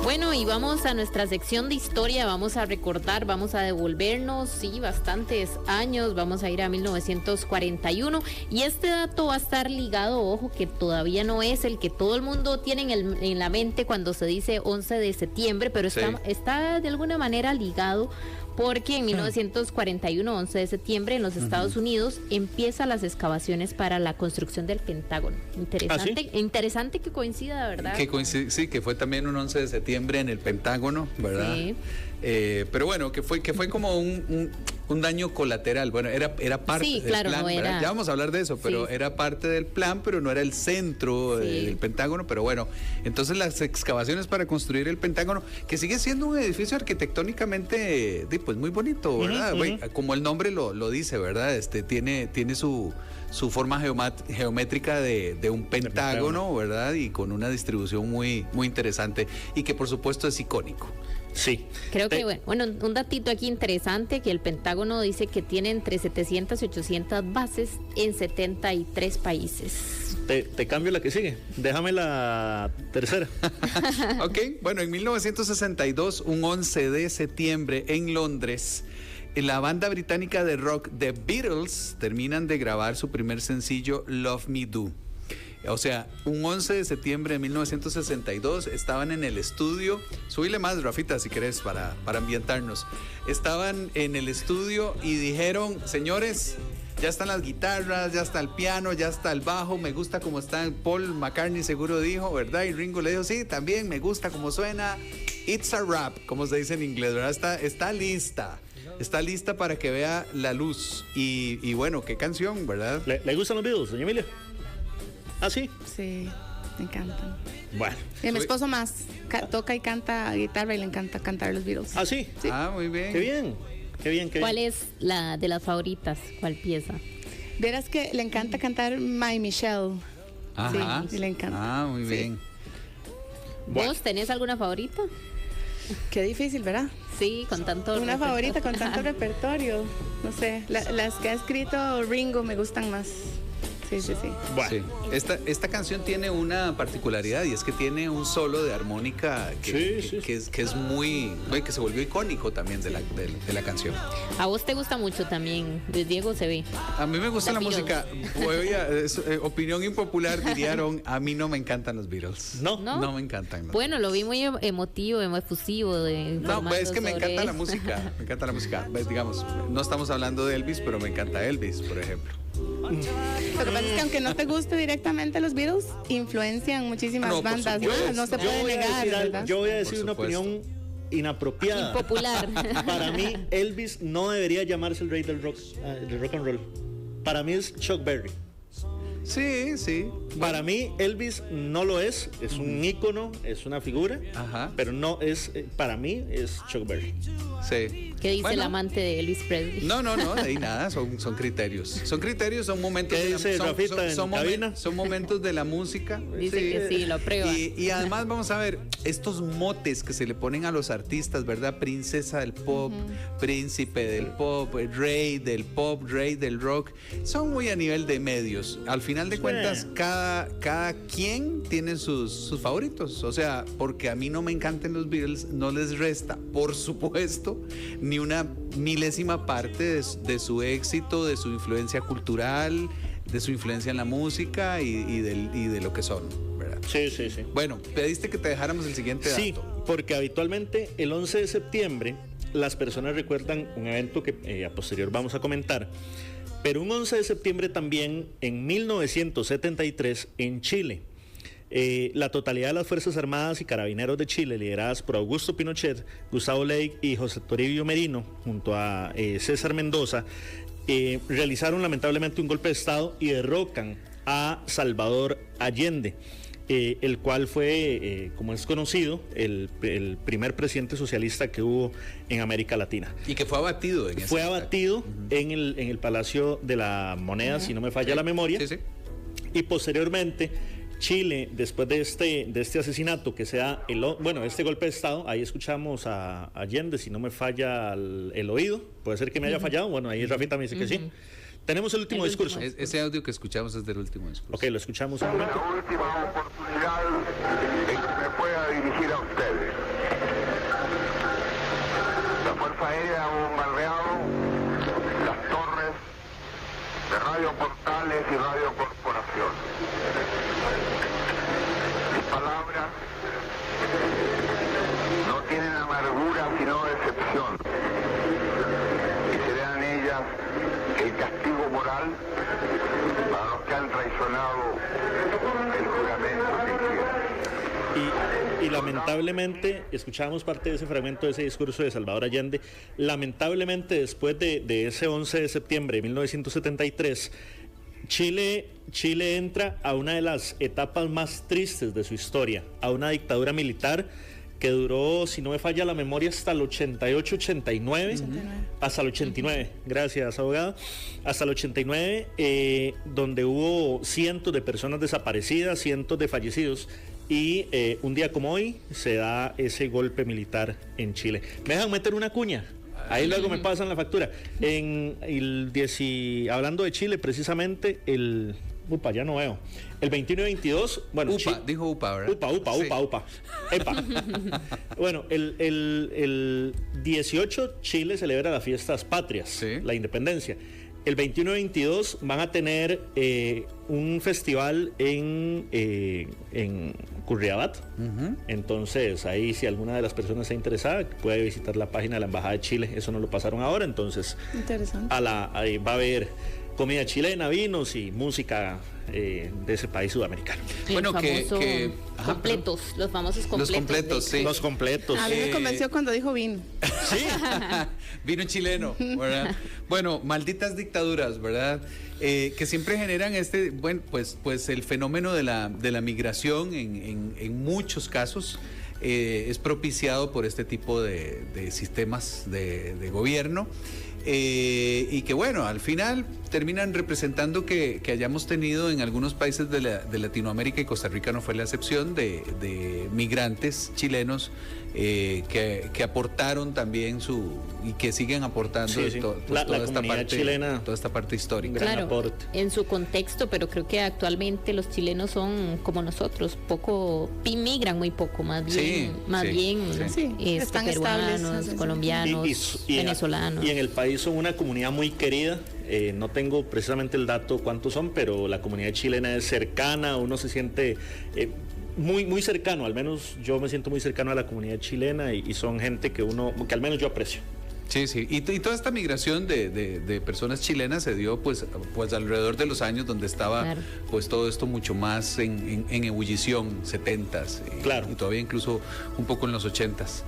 Bueno, y vamos a nuestra sección de historia, vamos a recordar, vamos a devolvernos, sí, bastantes años, vamos a ir a 1941, y este dato va a estar ligado, ojo, que todavía no es el que todo el mundo tiene en la mente cuando se dice 11 de septiembre, pero está de alguna manera ligado, porque en 1941, 11 de septiembre, en los Estados Unidos, empiezan las excavaciones para la construcción del Pentágono. Interesante, interesante que coincida, ¿verdad? Sí, que fue también un 11 de septiembre en el Pentágono, ¿verdad? Sí. Pero bueno, que fue como un daño colateral. Bueno, era parte del plan, no era... Ya vamos a hablar de eso, pero era parte del plan, pero no era el centro del Pentágono. Pero bueno, entonces las excavaciones para construir el Pentágono, que sigue siendo un edificio arquitectónicamente pues muy bonito, ¿verdad? Como el nombre lo dice, ¿verdad? Tiene su forma geométrica de un pentágono, ¿verdad? Y con una distribución muy, muy interesante, y que por supuesto es icónico. Sí. Creo que, bueno, un datito aquí interesante, que el Pentágono dice que tiene entre 700 y 800 bases en 73 países. Te cambio la que sigue. Déjame la tercera. Ok, bueno, en 1962, un 11 de septiembre en Londres, la banda británica de rock The Beatles terminan de grabar su primer sencillo, Love Me Do. O sea, un 11 de septiembre de 1962 estaban en el estudio. Súbile más, Rafita, si querés, para ambientarnos. Estaban en el estudio y dijeron: señores, ya están las guitarras, ya está el piano, ya está el bajo, me gusta cómo está. Paul McCartney seguro dijo, ¿verdad? Y Ringo le dijo, sí, también me gusta cómo suena. It's a wrap, como se dice en inglés, ¿verdad? Está lista. Está lista para que vea la luz. Y bueno, qué canción, ¿verdad? ¿Le gustan los Beatles, doña Emilia? ¿Ah, sí? Sí, me encantan. Bueno. Y mi esposo más toca y canta guitarra, y le encanta cantar los Beatles. ¿Ah, sí? Sí. Ah, muy bien. Qué bien. Qué bien, qué bien. ¿Cuál es la de las favoritas? ¿Cuál pieza? Verás que le encanta cantar My Michelle. Ajá. Sí, le encanta. Ah, muy bien. ¿Vos tenés alguna favorita? Qué difícil, ¿verdad? Sí, con tanto Una favorita con tanto repertorio. No sé, las que ha escrito Ringo me gustan más. Sí. Bueno. Sí. Esta canción tiene una particularidad, y es que tiene un solo de armónica que es muy, que se volvió icónico también de la canción. A vos te gusta mucho también, Luis Diego se ve. A mí me gusta la música. Opinión impopular, dirían, a mí no me encantan los Beatles. No me encantan. No. Bueno, lo vi muy emotivo, efusivo. No, es que me encanta la música. Me encanta la música. Digamos, no estamos hablando de Elvis, pero me encanta Elvis, por ejemplo. Lo que pasa es que aunque no te guste directamente los Beatles, influencian muchísimas bandas, ¿no? Se puede negar, ¿verdad? Yo voy a decir una opinión inapropiada. Impopular. Para mí, Elvis no debería llamarse el rey del rock and roll. Para mí es Chuck Berry. Sí. Para mí, Elvis no lo es un ícono, es una figura, pero no es, para mí, es Chuck Berry. Sí. ¿Qué dice el amante de Elvis Presley? No, de ahí nada, son criterios. Son criterios, son momentos. ¿Qué dice Rafita en cabina? Son momentos de la música. Dice que sí, lo aprueba. Y además vamos a ver estos motes que se le ponen a los artistas, ¿verdad? Princesa del pop, príncipe del pop, rey del pop, rey del rock. Son muy a nivel de medios. Al final de cuentas, cada quien tiene sus favoritos. O sea, porque a mí no me encantan los Beatles, no les resta, por supuesto, ni una milésima parte de su éxito, de su influencia cultural, de su influencia en la música y de lo que son, ¿verdad? Sí. Bueno, pediste que te dejáramos el siguiente dato. Sí, porque habitualmente el 11 de septiembre las personas recuerdan un evento que a posterior vamos a comentar. Pero un 11 de septiembre también, en 1973, en Chile, la totalidad de las Fuerzas Armadas y Carabineros de Chile, lideradas por Augusto Pinochet, Gustavo Ley y José Toribio Merino, junto a César Mendoza, realizaron lamentablemente un golpe de Estado y derrocan a Salvador Allende. el cual fue, como es conocido, el primer presidente socialista que hubo en América Latina. Y que fue abatido en el Palacio de la Moneda, si no me falla la memoria. Y posteriormente, Chile, después de este asesinato que se da, este golpe de Estado, ahí escuchamos a Allende, si no me falla el oído, puede ser que me haya fallado, bueno, ahí Rafita me dice que sí. Tenemos el último discurso. Ese audio que escuchamos es del último discurso. Ok, lo escuchamos un momento. La última oportunidad en que me pueda dirigir a ustedes. La Fuerza Aérea ha bombardeado las torres de Radio Portales y Radio Corporación. Mis palabras no tienen amargura sino decepción. Y serán ellas el castigo moral para los que han traicionado el juramento que hicieron. Y lamentablemente, escuchábamos parte de ese fragmento de ese discurso de Salvador Allende, lamentablemente después de ese 11 de septiembre de 1973, Chile entra a una de las etapas más tristes de su historia, a una dictadura militar que duró, si no me falla la memoria, hasta el 88-89, hasta el 89, gracias abogado, hasta el 89, donde hubo cientos de personas desaparecidas, cientos de fallecidos, y un día como hoy se da ese golpe militar en Chile. ¿Me dejan meter una cuña? Ahí luego me pasan la factura. Hablando de Chile, precisamente, ya no veo. El 21 y 22, bueno... dijo UPA, ¿verdad? UPA. Epa. Bueno, el 18 Chile celebra las fiestas patrias, la independencia. El 21 y 22 van a tener un festival en Curriabat. Entonces, ahí si alguna de las personas está interesada, puede visitar la página de la Embajada de Chile. Eso no lo pasaron ahora, entonces... Interesante. Ahí va a haber comida chilena, vinos y música de ese país sudamericano. Bueno, los famosos completos. Los completos, sí. Los completos. A mí me convenció cuando dijo vino. Sí, vino chileno, ¿verdad? Bueno, malditas dictaduras, ¿verdad? Que siempre generan pues el fenómeno de la migración en muchos casos. Es propiciado por este tipo de sistemas de gobierno. Y que bueno, al final terminan representando que hayamos tenido en algunos países de Latinoamérica, y Costa Rica no fue la excepción, de migrantes chilenos que aportaron también y que siguen aportando toda esta parte chilena, toda esta parte histórica. Claro, en su contexto, pero creo que actualmente los chilenos son como nosotros, migran muy poco, más bien están peruanos, estables, colombianos, venezolanos. Y en el país son una comunidad muy querida. No tengo precisamente el dato cuántos son, pero la comunidad chilena es cercana, uno se siente muy, muy cercano, al menos yo me siento muy cercano a la comunidad chilena, y son gente que al menos yo aprecio. Sí, y toda esta migración de personas chilenas se dio pues alrededor de los años donde estaba pues todo esto mucho más en ebullición, 70s, y todavía incluso un poco en los 80s.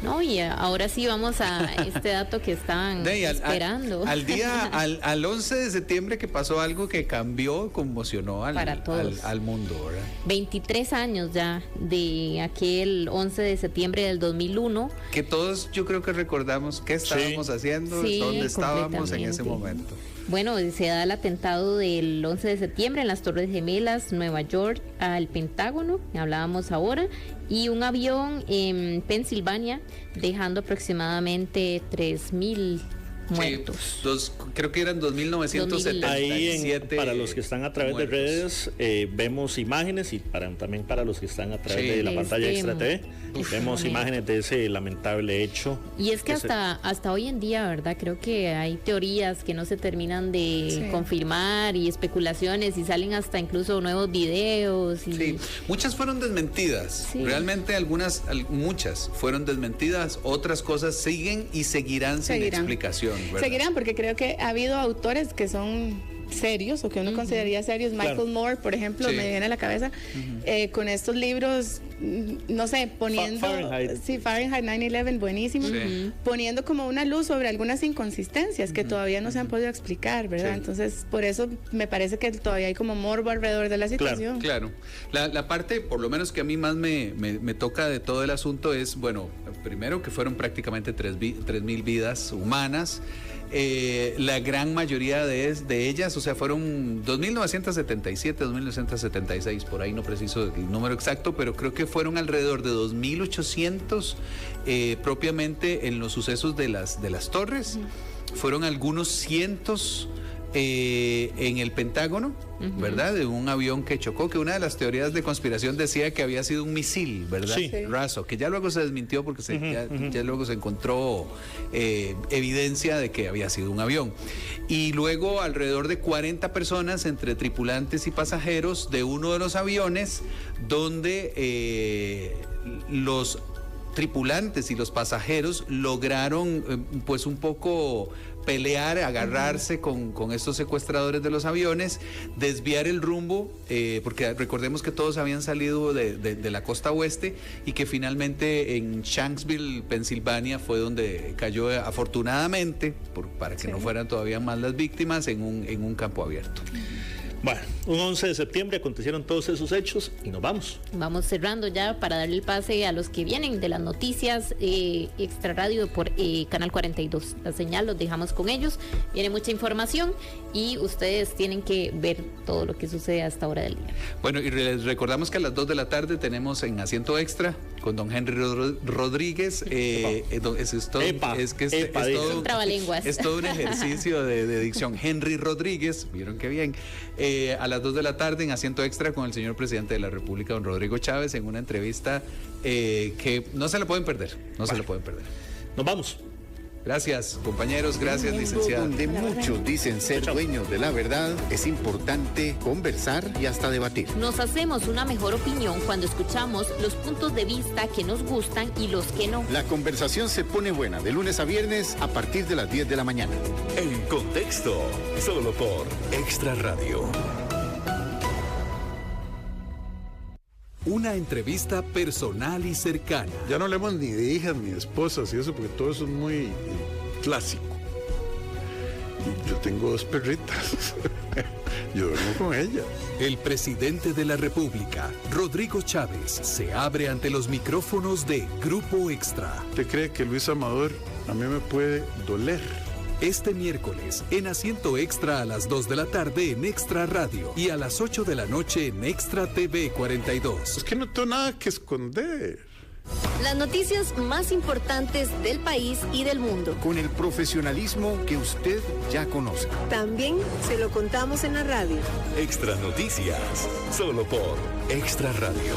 No, y ahora sí vamos a este dato que estaban esperando. Al 11 de septiembre, que pasó algo que cambió, conmocionó al mundo, ¿verdad? 23 años ya de aquel 11 de septiembre del 2001. Que todos yo creo que recordamos qué estábamos haciendo, dónde estábamos en ese momento. Bueno, se da el atentado del 11 de septiembre en las Torres Gemelas, Nueva York, al Pentágono, hablábamos ahora, y un avión en Pensilvania, dejando aproximadamente 3,000 muertos. Creo que eran 2.977. Ahí para los que están a través de redes, vemos imágenes, y también para los que están a través de la pantalla Extra TV, vemos imágenes de ese lamentable hecho. Y es que hasta hoy en día, ¿verdad? Creo que hay teorías que no se terminan de confirmar, y especulaciones, y salen hasta incluso nuevos videos. Muchas fueron desmentidas. Realmente muchas fueron desmentidas, otras cosas siguen y seguirán sin explicación. ¿verdad? Seguirán, porque creo que ha habido autores que son serios o que uno consideraría serios. Michael Moore, por ejemplo, me viene a la cabeza con estos libros, no sé, poniendo Fahrenheit 9/11, buenísimo, poniendo como una luz sobre algunas inconsistencias que todavía no se han podido explicar, ¿verdad? Entonces, por eso me parece que todavía hay como morbo alrededor de la situación. Claro. La parte, por lo menos que a mí más me toca de todo el asunto es, bueno, primero que fueron prácticamente 3.000 vidas humanas. La gran mayoría de ellas, o sea, fueron 2.977, 2.976, por ahí no preciso el número exacto, pero creo que fueron alrededor de 2.800 propiamente en los sucesos de las torres. Fueron algunos cientos en el Pentágono, ¿verdad? De un avión que chocó, que una de las teorías de conspiración decía que había sido un misil, ¿verdad? Raso, que ya luego se desmintió porque ya luego se encontró evidencia de que había sido un avión. Y luego alrededor de 40 personas entre tripulantes y pasajeros de uno de los aviones donde los tripulantes y los pasajeros lograron pues un poco pelear, agarrarse con estos secuestradores de los aviones, desviar el rumbo, porque recordemos que todos habían salido de la costa oeste y que finalmente en Shanksville, Pensilvania, fue donde cayó afortunadamente, para que no fueran todavía más las víctimas, en un campo abierto. Bueno, un 11 de septiembre acontecieron todos esos hechos y nos vamos. Vamos cerrando ya para darle el pase a los que vienen de las noticias Extra Radio por Canal 42. La señal los dejamos con ellos. Viene mucha información y ustedes tienen que ver todo lo que sucede a esta hora del día. Bueno, y les recordamos que a las 2 de la tarde tenemos en Asiento Extra con don Henry Rodríguez. Es todo un ejercicio de dicción. Henry Rodríguez, vieron qué bien. A las 2 de la tarde en Asiento Extra con el señor presidente de la República, don Rodrigo Chávez, en una entrevista que no se la pueden perder. Se la pueden perder. Nos vamos. Gracias, compañeros. Gracias, licenciado. Donde muchos dicen ser dueños de la verdad, es importante conversar y hasta debatir. Nos hacemos una mejor opinión cuando escuchamos los puntos de vista que nos gustan y los que no. La conversación se pone buena de lunes a viernes a partir de las 10 de la mañana. En Contexto, solo por Extra Radio. Una entrevista personal y cercana. Ya no hablemos ni de hijas ni de esposas y eso, porque todo eso es muy clásico. Y yo tengo 2 perritas. Yo duermo con ellas. El presidente de la República, Rodrigo Chávez, se abre ante los micrófonos de Grupo Extra. ¿Usted cree que Luis Amador a mí me puede doler? Este miércoles, en Asiento Extra a las 2 de la tarde en Extra Radio y a las 8 de la noche en Extra TV 42. Es que no tengo nada que esconder. Las noticias más importantes del país y del mundo. Con el profesionalismo que usted ya conoce. También se lo contamos en la radio. Extra Noticias, solo por Extra Radio.